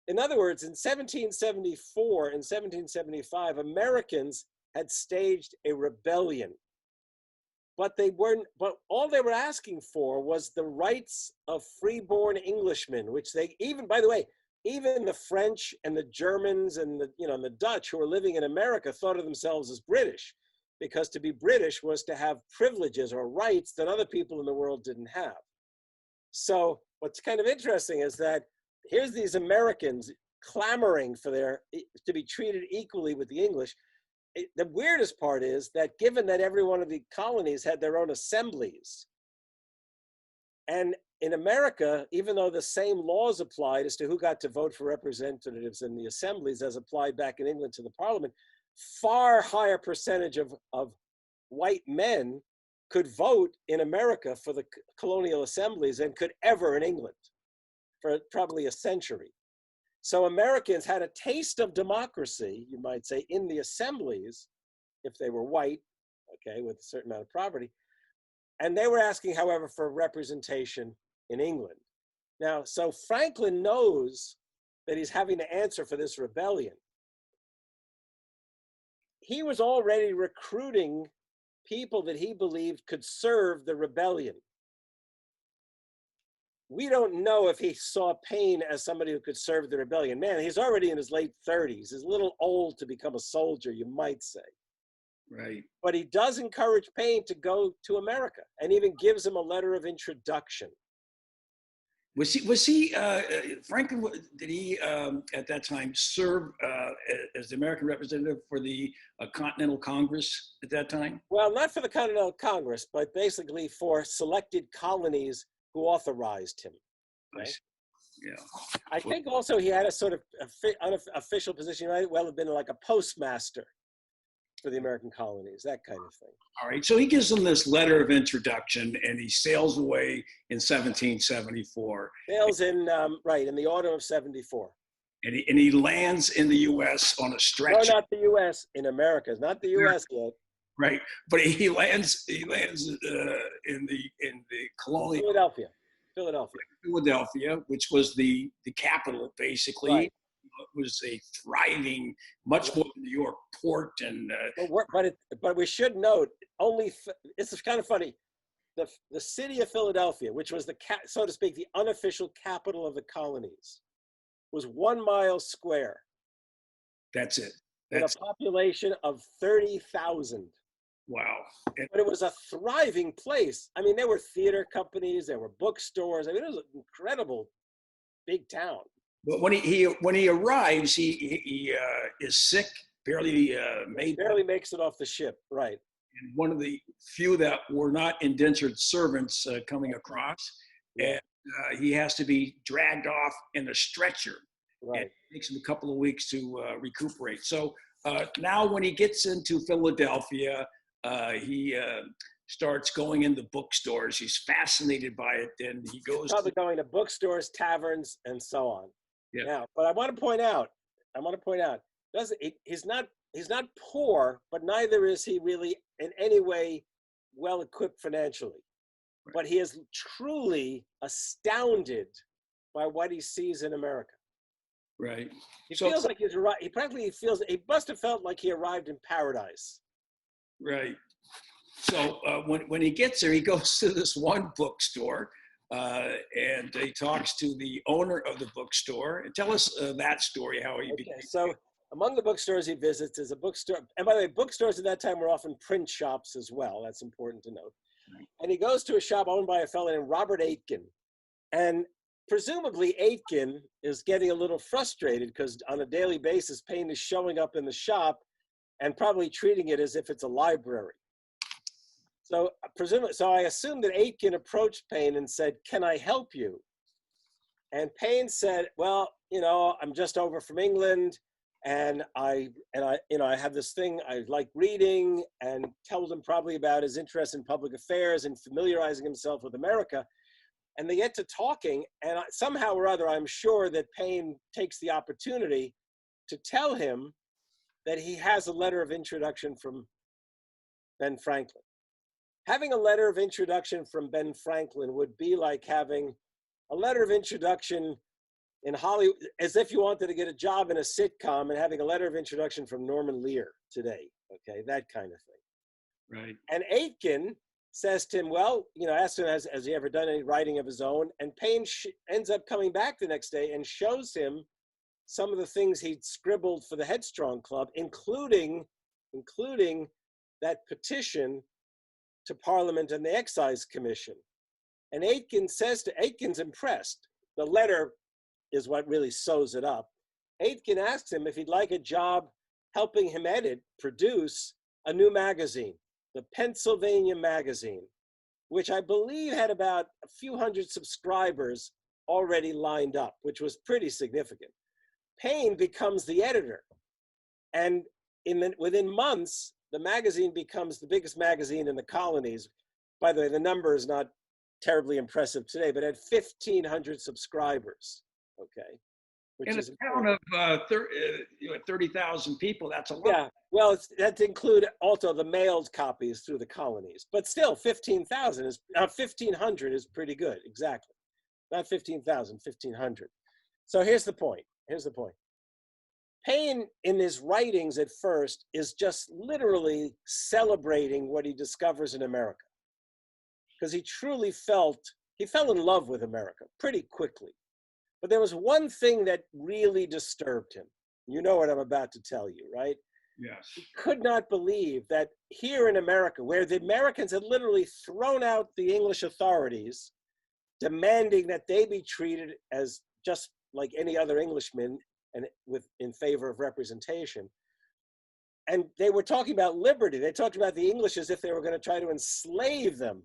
In other words, in 1774 and 1775, Americans had staged a rebellion. But all they were asking for was the rights of freeborn Englishmen, which they even, by the way, even the French and the Germans and the, and the Dutch who were living in America thought of themselves as British, because to be British was to have privileges or rights that other people in the world didn't have. So what's kind of interesting is that here's these Americans clamoring for to be treated equally with the English. The weirdest part is that given that every one of the colonies had their own assemblies, and in America, even though the same laws applied as to who got to vote for representatives in the assemblies as applied back in England to the parliament, far higher percentage of white men could vote in America for the colonial assemblies than could ever in England for probably a century. So Americans had a taste of democracy, you might say, in the assemblies, if they were white, okay, with a certain amount of property. And they were asking, however, for representation in England. Now, so Franklin knows that he's having to answer for this rebellion. He was already recruiting people that he believed could serve the rebellion. We don't know if he saw Paine as somebody who could serve the rebellion. Man, he's already in his late 30s. He's a little old to become a soldier, you might say. Right. But he does encourage Paine to go to America and even gives him a letter of introduction. Was he Franklin, did he at that time serve as the American representative for the Continental Congress at that time? Well, not for the Continental Congress, but basically for selected colonies who authorized him. Okay? Yeah. I think also he had a sort of unofficial position. He might well have been like a postmaster for the American colonies, that kind of thing. All right, so he gives them this letter of introduction, and he sails away in 1774. Sails in, right, in the autumn of 74. And he lands in the U.S. on a stretcher. No, not the U.S., in America. It's not the U.S. yet. Right, but he lands in the colonial Philadelphia, which was the capital, basically. Right. It was a thriving, much more than New York port, and but we should note it's kind of funny. The city of Philadelphia, which was so to speak, the unofficial capital of the colonies, was 1 mile square. That's it. With a population of 30,000. Wow. But it was a thriving place. I mean, there were theater companies, there were bookstores. I mean, it was an incredible big town. But when he arrives, he is sick, barely makes it off the ship, right? And one of the few that were not indentured servants coming across, and he has to be dragged off in a stretcher. Right. And it takes him a couple of weeks to recuperate. So now, when he gets into Philadelphia, he starts going into bookstores. He's fascinated by it, and he goes probably going to bookstores, taverns, and so on. Yeah. Now, but I want to point out, he's not poor, but neither is he really in any way well equipped financially. Right. But he is truly astounded by what he sees in America. Right. He feels like he must have felt like he arrived in paradise. Right. So when he gets there, he goes to this one bookstore. And he talks to the owner of the bookstore. And tell us that story, how he became. So among the bookstores he visits is a bookstore. And by the way, bookstores at that time were often print shops as well. That's important to note. Right. And he goes to a shop owned by a fellow named Robert Aitken. And presumably Aitken is getting a little frustrated because on a daily basis, Paine is showing up in the shop and probably treating it as if it's a library. So I assume that Aitken approached Paine and said, "Can I help you?" And Paine said, "Well, I'm just over from England, and I have this thing I like reading," and tells him probably about his interest in public affairs and familiarizing himself with America. And they get to talking, and somehow or other, I'm sure that Paine takes the opportunity to tell him that he has a letter of introduction from Ben Franklin. Having a letter of introduction from Ben Franklin would be like having a letter of introduction in Hollywood, as if you wanted to get a job in a sitcom and having a letter of introduction from Norman Lear today, okay, that kind of thing. Right. And Aitken says to him, well, asks him, has he ever done any writing of his own? And Paine ends up coming back the next day and shows him some of the things he'd scribbled for the Headstrong Club, including that petition to Parliament and the Excise Commission. And Aitken's impressed. The letter is what really sews it up. Aitken asks him if he'd like a job helping him produce a new magazine, the Pennsylvania Magazine, which I believe had about a few hundred subscribers already lined up, which was pretty significant. Paine becomes the editor. And within months, the magazine becomes the biggest magazine in the colonies. By the way, the number is not terribly impressive today, but had 1,500 subscribers, okay? Which in a is town of 30,000 people, that's a lot. Yeah, well, that's include also the mailed copies through the colonies, but still 1,500 is pretty good, exactly. Not 15,000, 1,500. So here's the point. Paine, in his writings at first, is just literally celebrating what he discovers in America. Because he truly fell in love with America pretty quickly. But there was one thing that really disturbed him. You know what I'm about to tell you, right? Yes. He could not believe that here in America, where the Americans had literally thrown out the English authorities, demanding that they be treated as just like any other Englishman and in favor of representation. And they were talking about liberty. They talked about the English as if they were going to try to enslave them.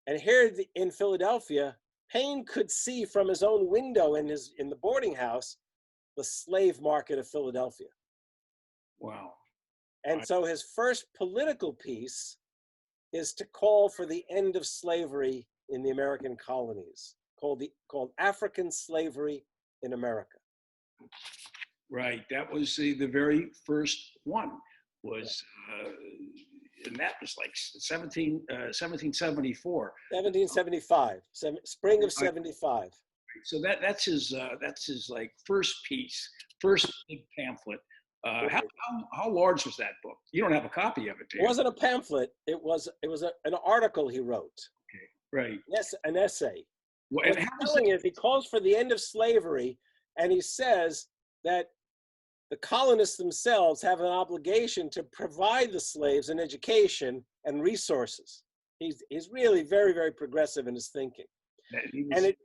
And here in Philadelphia, Paine could see from his own window in the boarding house the slave market of Philadelphia. Wow. And so his first political piece is to call for the end of slavery in the American colonies, called African Slavery in America. Right. That was the very first one. And that was like 1774. 1775, spring of 75. So that's his like first piece, first big pamphlet. How large was that book? You don't have a copy of it, do you? It wasn't a pamphlet. It was an article he wrote. Okay, right. Yes, an essay. Well, What he's telling is he calls for the end of slavery, and he says that the colonists themselves have an obligation to provide the slaves an education and resources. He's really very, very progressive in his thinking.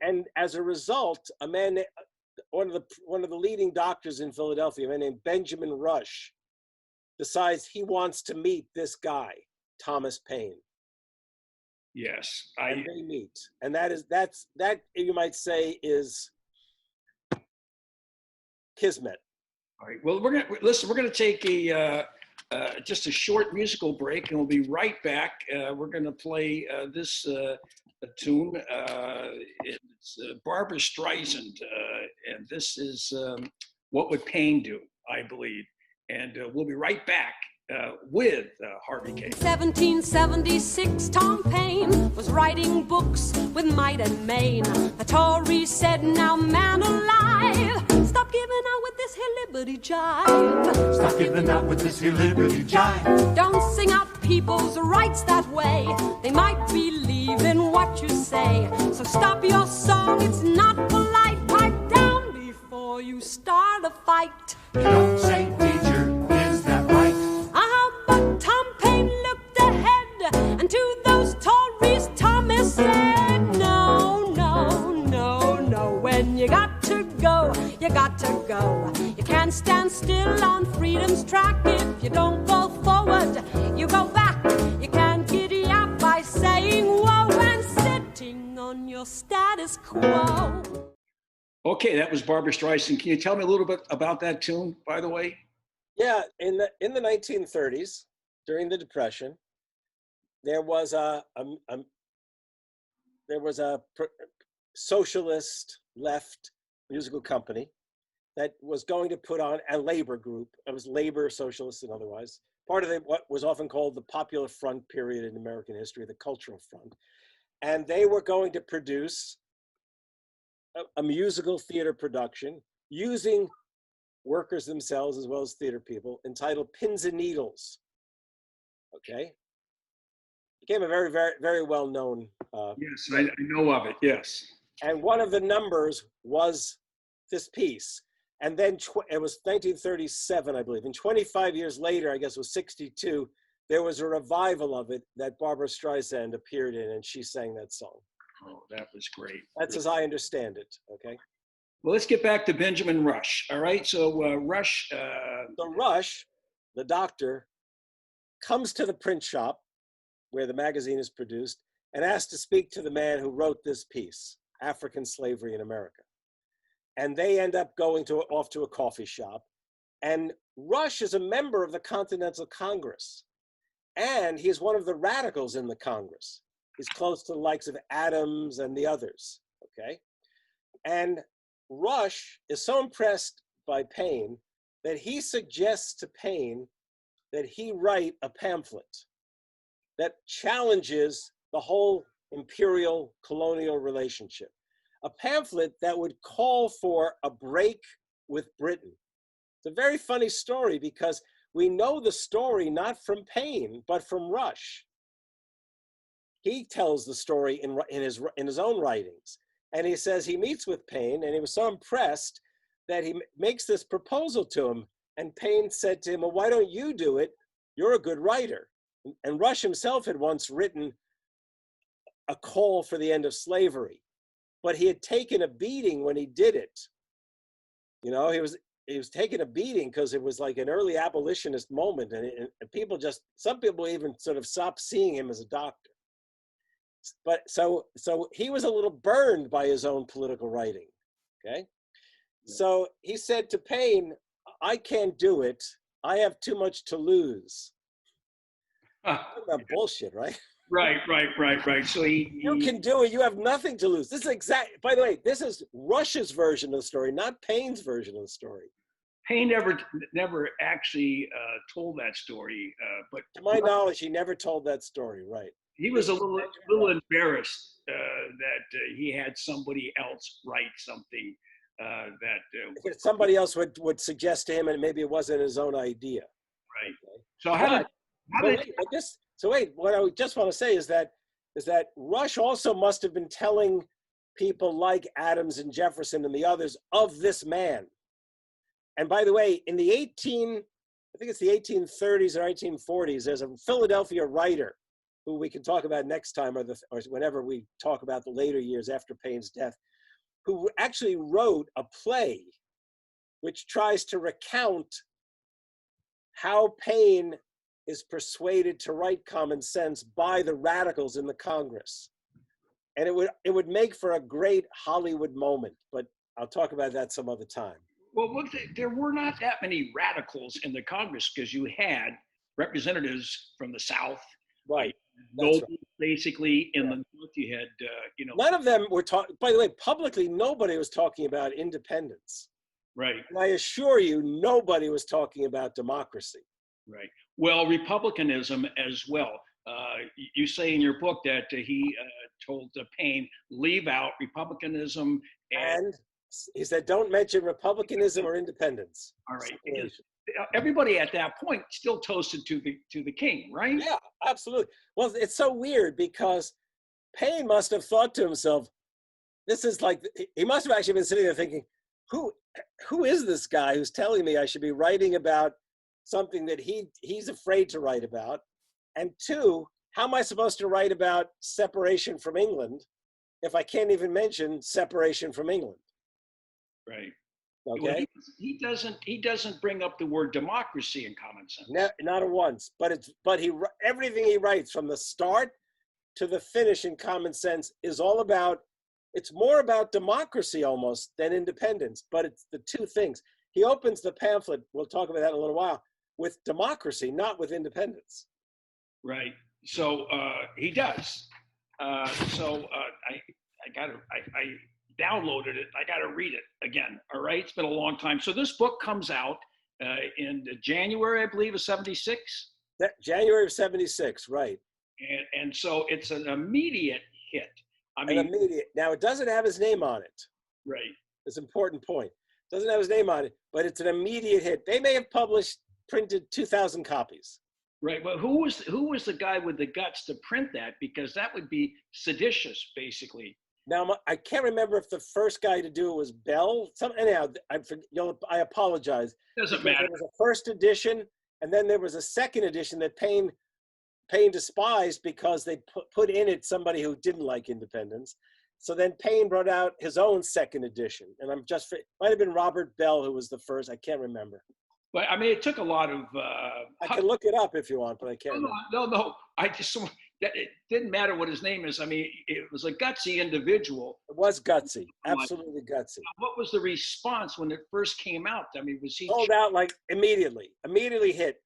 And as a result, a man, one of the leading doctors in Philadelphia, a man named Benjamin Rush, decides he wants to meet this guy, Thomas Paine. Yes, and they meet, and that you might say is kismet. All right. Well, we're gonna take just a short musical break, and we'll be right back. We're gonna play this tune. It's Barbra Streisand, and this is "What Would Paine Do?" I believe, and we'll be right back with Harvey Kaye. 1776, Tom Paine was writing books with might and main. The Tories said, "Now, man alive, stop giving out with this here liberty jive. Stop giving out with this here liberty jive. Don't sing out people's rights that way. They might believe in what you say. So stop your song, it's not polite. Pipe down before you start a fight." You don't say, teacher, is that right? But Tom Paine looked ahead, and to those Tories Thomas said, "No, no, no, no. When you got to go, you got to go. You can't stand still on freedom's track. If you don't go forward, you go back. You can't giddy up by saying whoa and sitting on your status quo." Okay, that was Barbra Streisand. Can you tell me a little bit about that tune, by the way? Yeah, in the 1930s, during the Depression, there was a socialist left musical company that was going to put on a labor group. It was labor, socialists, and otherwise part of what was often called the Popular Front period in American history, the Cultural Front, and they were going to produce a musical theater production using workers themselves as well as theater people, entitled Pins and Needles. Okay, became a very, very, very well-known. Yes, I know of it. Yes. And one of the numbers was this piece. And then it was 1937, I believe. And 25 years later, I guess it was 62, there was a revival of it that Barbara Streisand appeared in, and she sang that song. Oh, that was great. That's as I understand it, okay? Well, let's get back to Benjamin Rush. All right, so Rush. So Rush, the doctor, comes to the print shop where the magazine is produced and asks to speak to the man who wrote this piece, African Slavery in America. And they end up going off to a coffee shop. And Rush is a member of the Continental Congress. And he's one of the radicals in the Congress. He's close to the likes of Adams and the others, okay? And Rush is so impressed by Paine that he suggests to Paine that he write a pamphlet that challenges the whole imperial colonial relationship. A pamphlet that would call for a break with Britain. It's a very funny story because we know the story not from Paine, but from Rush. He tells the story in his own writings. And he says he meets with Paine and he was so impressed that he makes this proposal to him. And Paine said to him, well, why don't you do it? You're a good writer. And Rush himself had once written a call for the end of slavery, but he had taken a beating when he did it. You know, he was taking a beating because it was like an early abolitionist moment, and some people even sort of stopped seeing him as a doctor. But so he was a little burned by his own political writing, okay? So he said to Paine, I can't do it. I have too much to lose. That's bullshit, right? Right. So you can do it. You have nothing to lose. This is by the way, this is Rush's version of the story, not Paine's version of the story. Paine never actually told that story, but to my knowledge, he never told that story. Right. He was a little embarrassed that he had somebody else write something that somebody else would suggest to him, and maybe it wasn't his own idea. Right. Okay. So what I just want to say is that Rush also must have been telling people like Adams and Jefferson and the others of this man. And by the way, in the 1830s or 1840s, there's a Philadelphia writer who we can talk about next time or whenever we talk about the later years after Paine's death, who actually wrote a play which tries to recount how Paine is persuaded to write Common Sense by the radicals in the Congress. And it would make for a great Hollywood moment, but I'll talk about that some other time. Well, look, there were not that many radicals in the Congress because you had representatives from the South. Right. Right. Basically, in the North, you had, None of them were talking, by the way, publicly, nobody was talking about independence. Right. And I assure you, nobody was talking about democracy. Right. Well, republicanism as well. You say in your book that he told Paine, leave out republicanism. And he said, don't mention republicanism or independence. All right. Everybody at that point still toasted to the king, right? Yeah, absolutely. Well, it's so weird because Paine must have thought to himself, this is like, he must have actually been sitting there thinking, who is this guy who's telling me I should be writing about something that he's afraid to write about? And two, how am I supposed to write about separation from England if I can't even mention separation from England? Right. Okay. Well, he doesn't bring up the word democracy in Common Sense. Not at once, but everything he writes from the start to the finish in Common Sense is all about, it's more about democracy almost than independence, but it's the two things. He opens the pamphlet, we'll talk about that in a little while, with democracy, not with independence. Right. So he does. I downloaded it. I got to read it again. All right. It's been a long time. So this book comes out in January, I believe, of 76. January of 76, right. And so it's an immediate hit. Now, it doesn't have his name on it. Right. It's an important point. It doesn't have his name on it, but it's an immediate hit. They may have printed 2,000 copies. Right. Well, who was the guy with the guts to print that? Because that would be seditious, basically. Now, I can't remember if the first guy to do it was Bell. Anyhow, I apologize. Doesn't Because matter. there was a first edition, and then there was a second edition that Paine despised because they put in it somebody who didn't like independence. So then Paine brought out his own second edition, and might have been Robert Bell who was the first. I can't remember. But I mean, it took a lot of. I can look it up if you want, but I can't. No. I just it didn't matter what his name is. I mean, it was a gutsy individual. It was gutsy, absolutely gutsy. What was the response when it first came out? I mean, was he Sold out like immediately hit.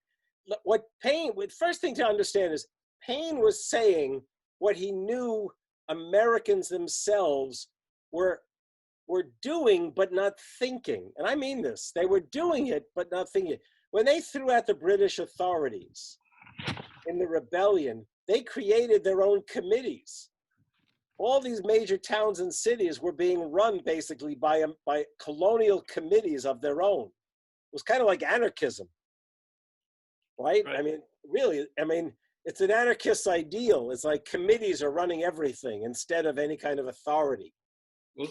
First thing to understand is Paine was saying what he knew Americans themselves were doing but not thinking. And I mean this, they were doing it but not thinking. When they threw out the British authorities in the rebellion, they created their own committees. All these major towns and cities were being run basically by colonial committees of their own. It was kind of like anarchism, right? I mean, really, it's an anarchist ideal. It's like committees are running everything instead of any kind of authority. Well,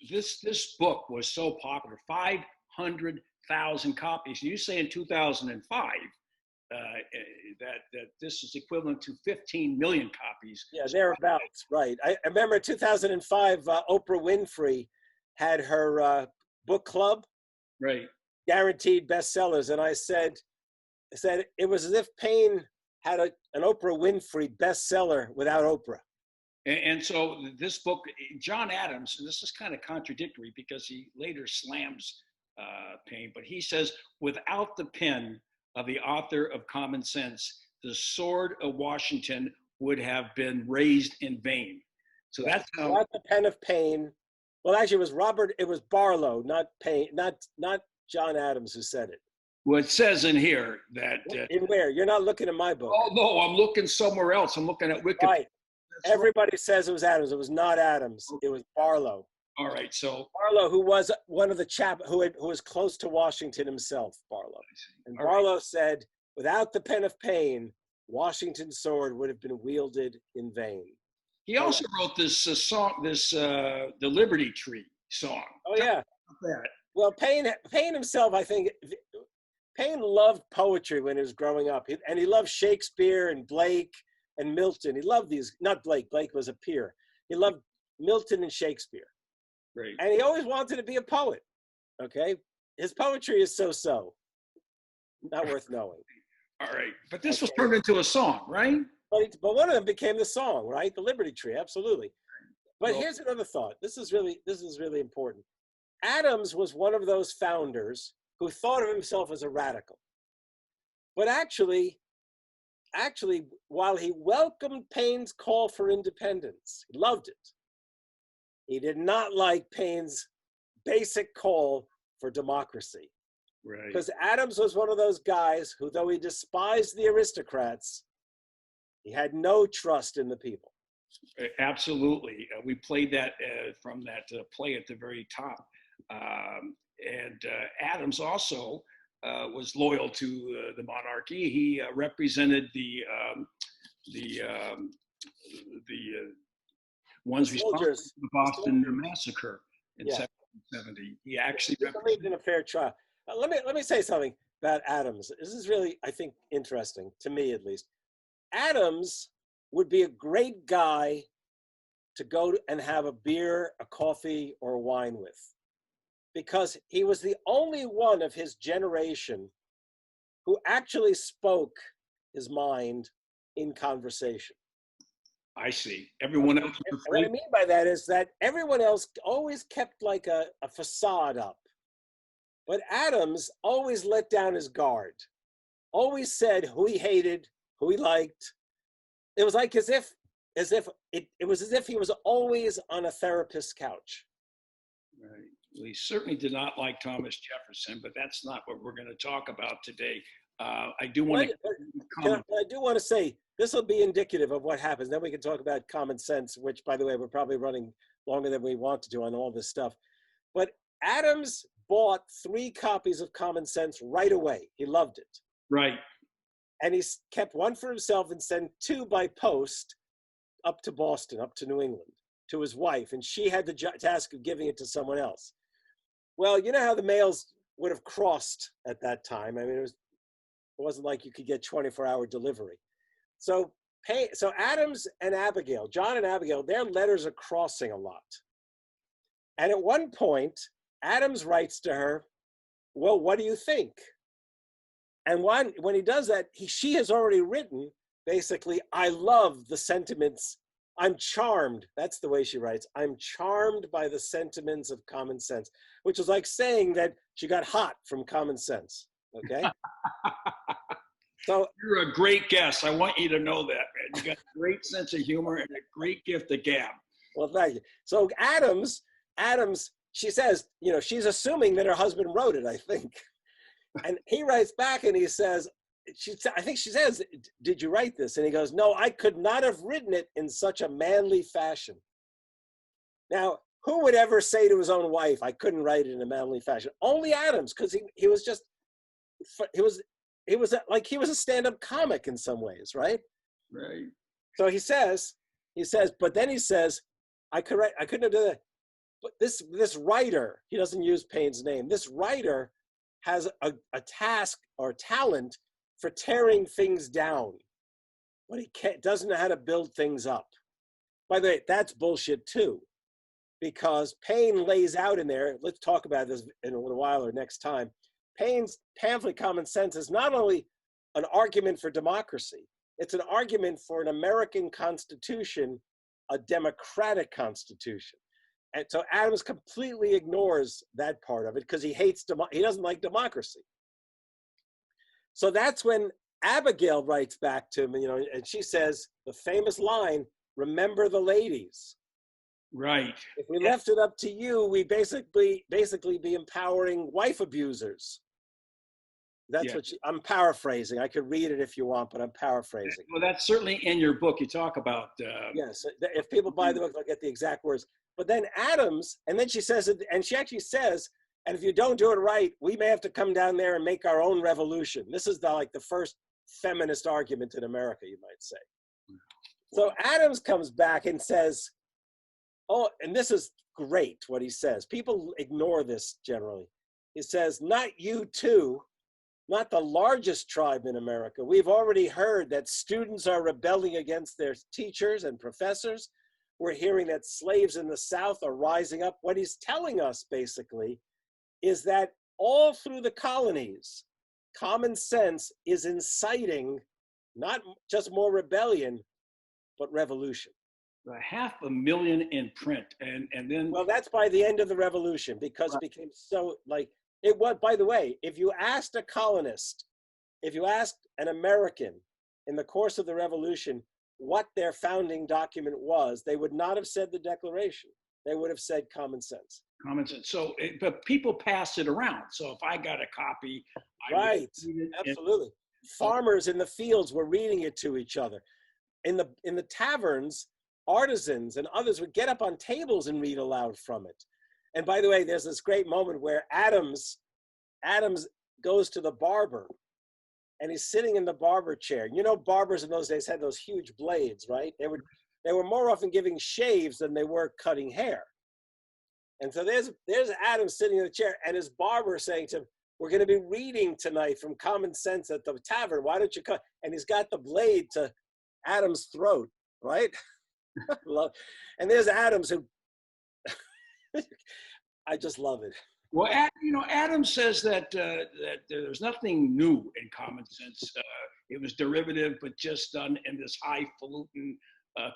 this book was so popular, 500,000 copies. You say in 2005 that this is equivalent to 15 million copies. Yeah, thereabouts, right. I remember in 2005, Oprah Winfrey had her book club, right? Guaranteed bestsellers, and I said it was as if Paine had an Oprah Winfrey bestseller without Oprah. And so this book, John Adams, and this is kind of contradictory because he later slams Paine, but he says, without the pen of the author of Common Sense, the sword of Washington would have been raised in vain. So that's how. Without the pen of Paine. Well, actually, it was Barlow, not Paine, not John Adams who said it. Well, it says in here that. In where? You're not looking at my book. Oh, no, I'm looking somewhere else. I'm looking at Wikipedia. Right. Everybody says it was Adams. It was not Adams. It was Barlow. All right, so. Barlow, who was one of the who was close to Washington himself, Barlow. And Barlow said, without the pen of Paine, Washington's sword would have been wielded in vain. He also wrote this song, the Liberty Tree song. Oh, yeah. That. Well, Paine himself, I think, Paine loved poetry when he was growing up. And he loved Shakespeare and Blake and Milton. He loved these, not Blake. Blake was a peer. He loved Milton and Shakespeare. Right. And he always wanted to be a poet, okay? His poetry is so-so. Not worth knowing. All right. But this was turned into a song, right? But one of them became the song, right? The Liberty Tree, absolutely. But here's another thought. This is really important. Adams was one of those founders who thought of himself as a radical. But actually, while he welcomed Paine's call for independence, he loved it, he did not like Paine's basic call for democracy. Right. Because Adams was one of those guys who, though he despised the aristocrats, he had no trust in the people. Absolutely. We played that from that play at the very top. And Adams also was loyal to the monarchy. He represented the ones responsible for the Boston Massacre in 1770. He actually believed in a fair trial. Let me say something about Adams. This is really, I think, interesting, to me at least. Adams would be a great guy to go and have a beer, a coffee, or a wine with, because he was the only one of his generation who actually spoke his mind in conversation. I see. Everyone else. What I mean by that is that everyone else always kept like a facade up. But Adams always let down his guard, always said who he hated, who he liked. It was like it was as if he was always on a therapist's couch. Right. Well, he certainly did not like Thomas Jefferson, but that's not what we're going to talk about today. I do want to say this will be indicative of what happens. Then we can talk about Common Sense, which, by the way, we're probably running longer than we want to do on all this stuff. But Adams bought 3 copies of Common Sense right away. He loved it. Right. And he kept one for himself and sent 2 by post up to Boston, up to New England. to his wife, and she had the task of giving it to someone else. Well, you know how the males would have crossed at that time. I mean, it wasn't like you could get 24-hour delivery. So Adams and Abigail, John and Abigail, their letters are crossing a lot. And at one point, Adams writes to her, well, what do you think? And when he does that, she has already written, basically, I love the sentiments. I'm charmed. That's the way she writes. I'm charmed by the sentiments of common sense, which is like saying that she got hot from common sense. Okay. So you're a great guest. I want you to know that, man. You got a great sense of humor and a great gift of gab. Well, thank you. So Adams, she says, she's assuming that her husband wrote it, I think. And he writes back and he says, I think she says, did you write this? And he goes, no, I could not have written it in such a manly fashion. Now, who would ever say to his own wife, I couldn't write it in a manly fashion? Only Adams, because he was like he was a stand-up comic in some ways, right? Right. So he says, but then he says, I couldn't have done that. But this writer, he doesn't use Paine's name, this writer has a task or talent for tearing things down, but he doesn't know how to build things up. By the way, that's bullshit too, because Paine lays out in there, let's talk about this in a little while or next time, Paine's pamphlet Common Sense is not only an argument for democracy, it's an argument for an American constitution, a democratic constitution. And so Adams completely ignores that part of it because he doesn't like democracy. So that's when Abigail writes back to him, and she says the famous line, remember the ladies. Right. If we left it up to you, we basically be empowering wife abusers. That's what I'm paraphrasing. I could read it if you want, but I'm paraphrasing. Well, that's certainly in your book. You talk about. Yes, if people buy the book, they'll get the exact words. But then Adams, and then she says it, and she actually says, and if you don't do it right, we may have to come down there and make our own revolution. This is the first feminist argument in America, you might say. So Adams comes back and says, oh, and this is great what he says. People ignore this generally. He says, not you too, not the largest tribe in America. We've already heard that students are rebelling against their teachers and professors. We're hearing that slaves in the South are rising up. What he's telling us, basically, is that all through the colonies, common sense is inciting not just more rebellion, but revolution. 500,000 in print, and then. Well, that's by the end of the revolution, because it became so it was. By the way, if you asked a colonist, if you asked an American in the course of the revolution what their founding document was, they would not have said the Declaration. They would have said common sense. Common sense. So, but people pass it around. So if I got a copy, right, absolutely. Farmers in the fields were reading it to each other. In the taverns, artisans and others would get up on tables and read aloud from it. And by the way, there's this great moment where Adams goes to the barber, and he's sitting in the barber chair. Barbers in those days had those huge blades, right? They were more often giving shaves than they were cutting hair. And so there's Adams sitting in the chair, and his barber saying to him, we're going to be reading tonight from Common Sense at the tavern. Why don't you cut? And he's got the blade to Adams' throat, right? And there's Adams who, I just love it. Well, Adams says that there's nothing new in Common Sense. It was derivative, but just done in this highfalutin,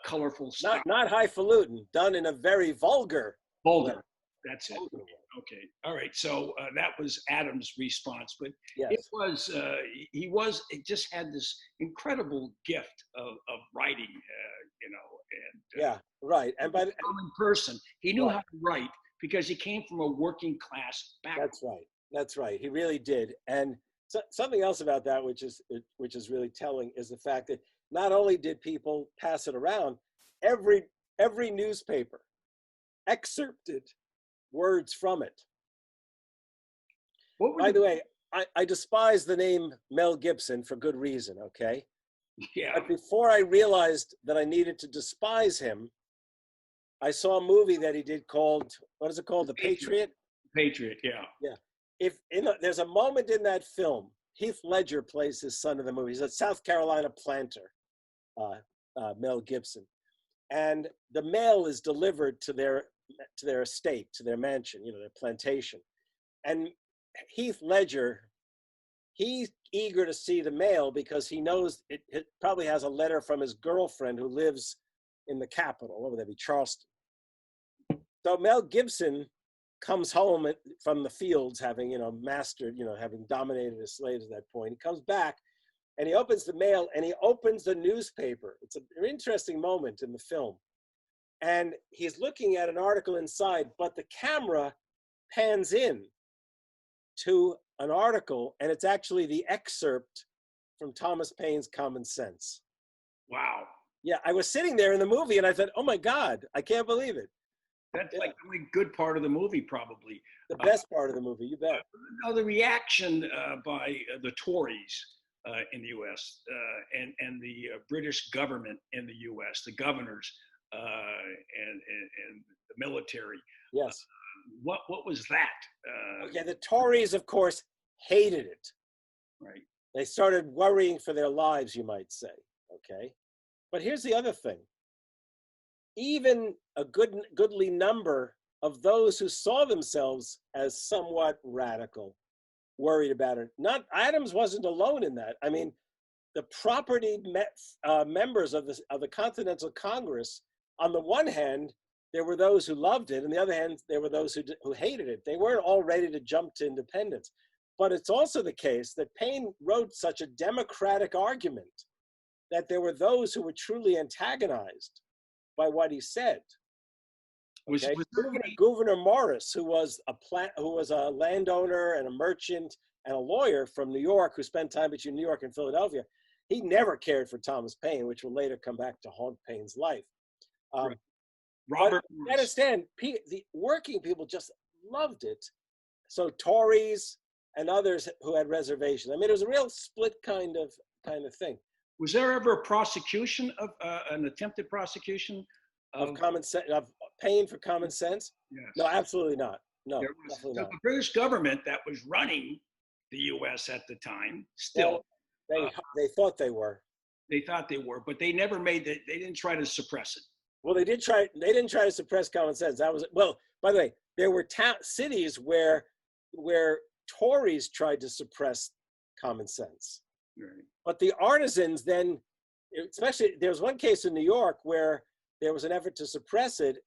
colorful style. Not highfalutin, done in a very vulgar. Vulgar. That's it. Okay. All right. So that was Adams' response, but yes. It just had this incredible gift of writing, yeah, right. And by the common person, he knew how to write because he came from a working class background. That's right. He really did. And something else about that, which is really telling, is the fact that not only did people pass it around, every newspaper excerpted words from it. By the way, I despise the name Mel Gibson for good reason, okay? Yeah. But before I realized that I needed to despise him, I saw a movie that he did called, what is it called? The Patriot? Patriot, yeah. There's a moment in that film, Heath Ledger plays his son in the movie. He's a South Carolina planter, Mel Gibson. And the mail is delivered to their estate, to their mansion, their plantation. And Heath Ledger, he's eager to see the mail because he knows it probably has a letter from his girlfriend who lives in the capital, what would that be, Charleston. So Mel Gibson comes home from the fields, having, mastered, having dominated his slaves at that point. He comes back and he opens the mail and he opens the newspaper. It's an interesting moment in the film. And he's looking at an article inside, but the camera pans in to an article, and it's actually the excerpt from Thomas Paine's Common Sense. Wow. Yeah, I was sitting there in the movie and I thought, oh my God, I can't believe it. That's like the only good part of the movie, probably. The best part of the movie, you bet. The reaction by the Tories in the U.S. And the British government in the U.S., the governors and the military. Yes. What was that? Okay, the Tories, of course, hated it. Right. They started worrying for their lives, you might say. Okay. But here's the other thing. Even a goodly number of those who saw themselves as somewhat radical worried about it. Adams wasn't alone in that. I mean, the property members of the Continental Congress, on the one hand, there were those who loved it, and on the other hand, there were those who hated it. They weren't all ready to jump to independence. But it's also the case that Paine wrote such a democratic argument that there were those who were truly antagonized by what he said. Okay? Gouverneur Morris, who was a landowner and a merchant and a lawyer from New York, who spent time between New York and Philadelphia, he never cared for Thomas Paine, which will later come back to haunt Paine's life. Robert, you understand, the working people just loved it. So Tories and others who had reservations. I mean, it was a real split kind of thing. Was there ever a prosecution of an attempted prosecution of Common Sense, of Paine for Common Sense? Yes. No, absolutely not. No, definitely not. The British government that was running the U.S. at the time still. Well, they thought they were. They thought they were, but they never made it. They didn't try to suppress it. Well, they didn't try to suppress common sense. That was, well, by the way, there were cities where Tories tried to suppress common sense. Right. But the artisans then, especially, there was one case in New York where there was an effort to suppress it,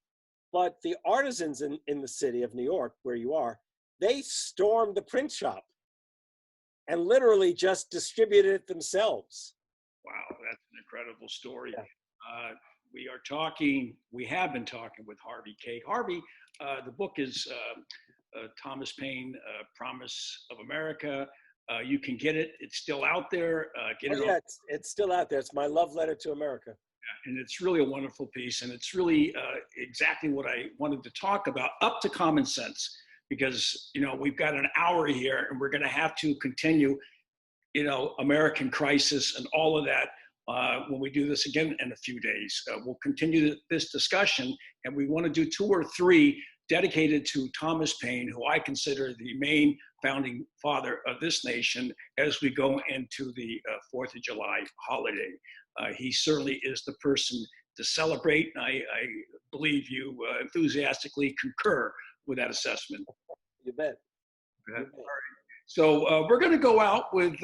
but the artisans in the city of New York, where you are, they stormed the print shop and literally just distributed it themselves. Wow, that's an incredible story. Yeah. We have been talking with Harvey Kaye. Harvey, the book is Thomas Paine, Promise of America. You can get it. It's still out there. It's still out there. It's my love letter to America. And it's really a wonderful piece. And it's really exactly what I wanted to talk about, up to common sense, because, we've got an hour here and we're going to have to continue, American Crisis and all of that. When we do this again in a few days, we'll continue this discussion, and we want to do 2 or 3 dedicated to Thomas Paine, who I consider the main founding father of this nation as we go into the 4th of July holiday. He certainly is the person to celebrate. I believe you enthusiastically concur with that assessment. You bet. All right. So we're going to go out with,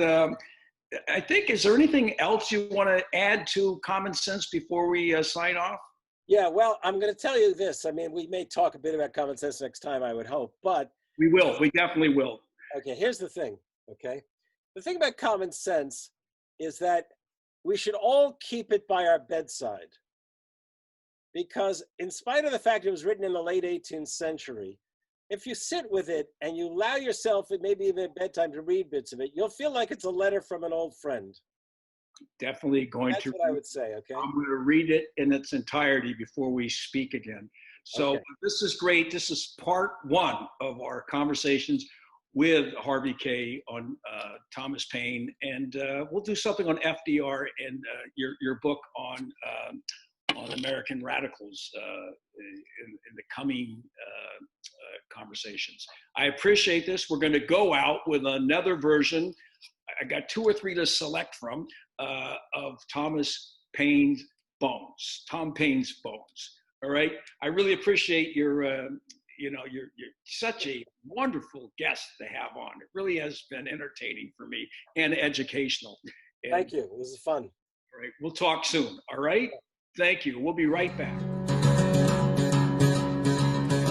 I think, is there anything else you want to add to Common Sense before we sign off? Yeah, well, I'm going to tell you this. I mean, we may talk a bit about common sense next time, I would hope, but... We will. We definitely will. Okay, here's the thing, okay? The thing about common sense is that we should all keep it by our bedside, because in spite of the fact it was written in the late 18th century, if you sit with it and you allow yourself, maybe even at bedtime, to read bits of it, you'll feel like it's a letter from an old friend. Definitely going That's to. what I would say, okay? I'm going to read it in its entirety before we speak again. So This is great. This is part 1 of our conversations with Harvey Kaye on Thomas Paine. And we'll do something on FDR and your book on on American radicals in the coming conversations. I appreciate this. We're going to go out with another version. I got 2 or 3 to select from of Thomas Paine's Bones, Tom Paine's Bones. All right. I really appreciate your, you're such a wonderful guest to have on. It really has been entertaining for me and educational. And, Thank you. This is fun. All right. We'll talk soon. All right. Thank you. We'll be right back.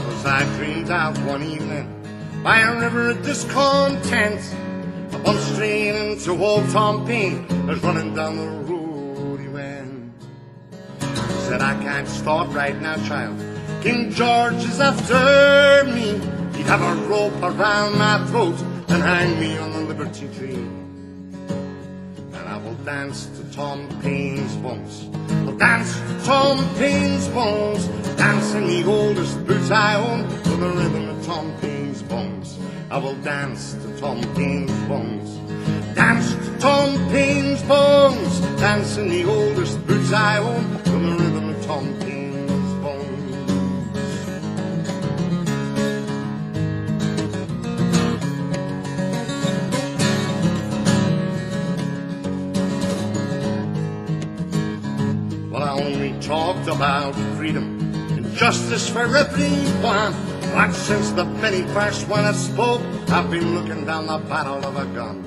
As I dreamed out one evening by a river of discontent, upon straying into old Tom Paine was running down the road he went. Said, I can't stop right now, child. King George is after me. He'd have a rope around my throat and hang me on the Liberty Tree. And I will dance to Tom Paine's Bones. I'll dance to Tom Paine's Bones. Dance in the oldest boots I own to the rhythm of Tom Paine's Bones. I will dance to Tom Paine's Bones. Dance to Tom Paine's Bones. Dance in the oldest boots I own to the rhythm of Tom Paine's Bones. Well, I only talked about freedom and justice for everyone. But since the very first one I spoke, I've been looking down the barrel of a gun.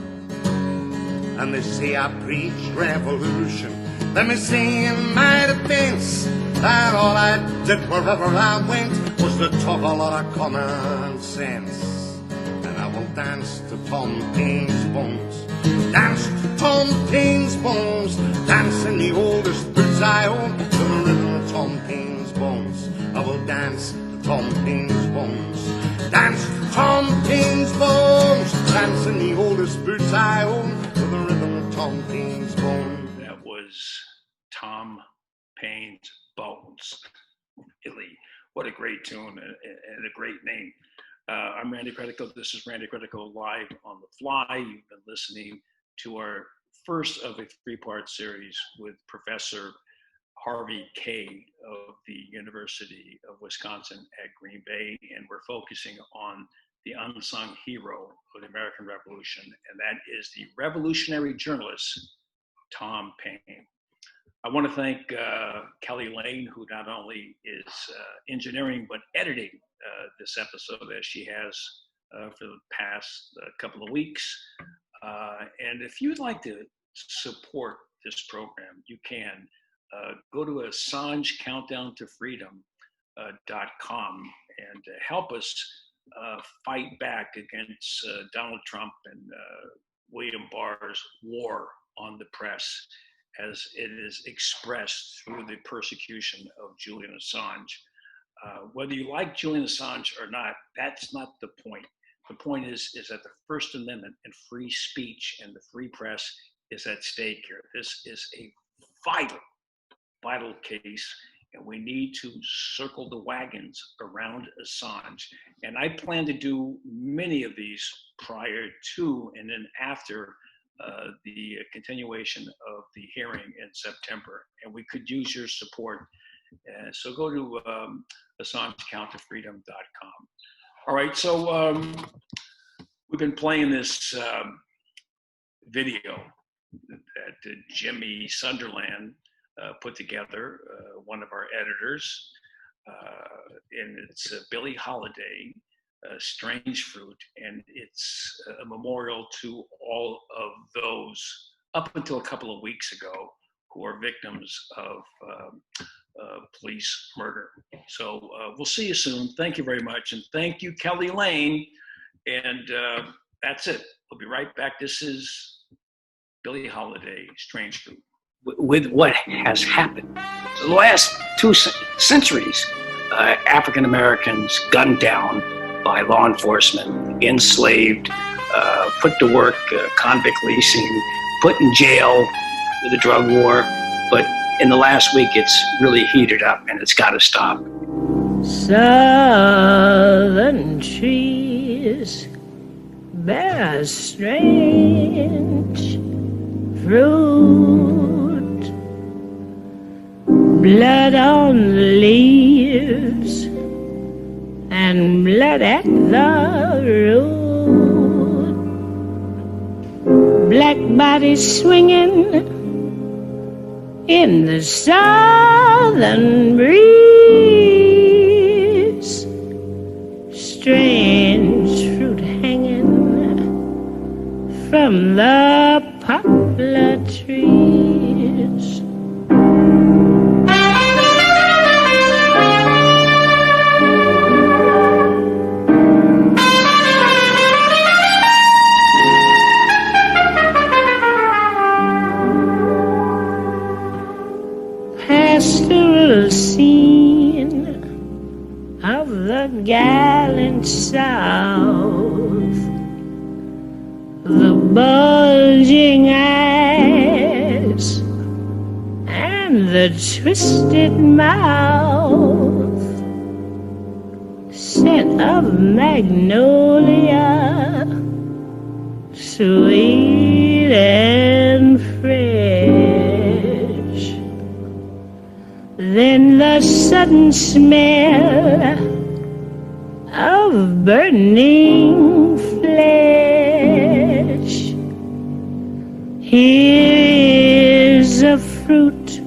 And they say I preach revolution. Let me say in my defense that all I did wherever I went was to talk a lot of common sense. And I will dance to Tom Paine's Bones. Dance to Tom Paine's Bones. Dance in the oldest boots I own to the rhythm of Tom Paine's Bones. I will dance to Tom Paine's Bones. Dance to Tom Paine's Bones. Dance in the oldest boots I own to the rhythm of Tom Paine's Bones. That was Tom Paine's Bones. Really, what a great tune and a great name. I'm Randy Credico. This is Randy Credico Live on the Fly. You've been listening to our first of a 3-part series with Professor Harvey Kaye of the University of Wisconsin at Green Bay, and we're focusing on the unsung hero of the American Revolution, and that is the revolutionary journalist, Tom Paine. I want to thank Kelly Lane, who not only is engineering, but editing this episode as she has for the past couple of weeks. And if you'd like to support this program, you can. Go to AssangeCountdownToFreedom.com and help us fight back against Donald Trump and William Barr's war on the press as it is expressed through the persecution of Julian Assange. Whether you like Julian Assange or not, that's not the point. The point is that the First Amendment and free speech and the free press is at stake here. This is a vital case, and we need to circle the wagons around Assange. And I plan to do many of these prior to and then after the continuation of the hearing in September, and we could use your support. So go to AssangeCountToFreedom.com. All right, so we've been playing this video that Jimmy Sunderland put together, one of our editors, and it's Billie Holiday, Strange Fruit, and it's a memorial to all of those up until a couple of weeks ago who are victims of police murder. So we'll see you soon. Thank you very much, and thank you, Kelly Lane. And that's it. We'll be right back. This is Billie Holiday, Strange Fruit. With what has happened. So the last 2 centuries, African Americans gunned down by law enforcement, enslaved, put to work convict leasing, put in jail with the drug war. But in the last week, it's really heated up, and it's got to stop. Southern trees bear strange fruit. blood on the leaves, and blood at the road. Black bodies swinging in the southern breeze, strange fruit hanging from the poplar trees. Pastoral scene of the gallant South, the bulging eyes and the twisted mouth, scent of magnolia, sweet and fresh. Then the sudden smell of burning flesh. Here's a fruit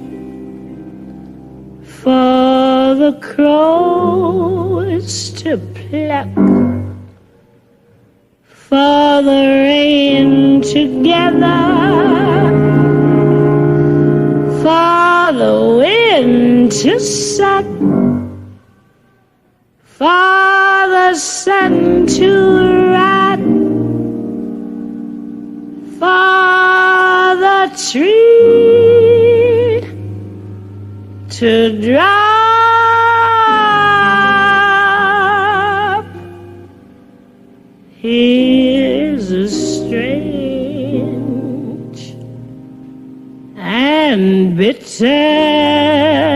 for the crows to pluck, for the rain to gather, for the wind to suck, for the sun to rot, for the tree to drop. Here's a strange and bitter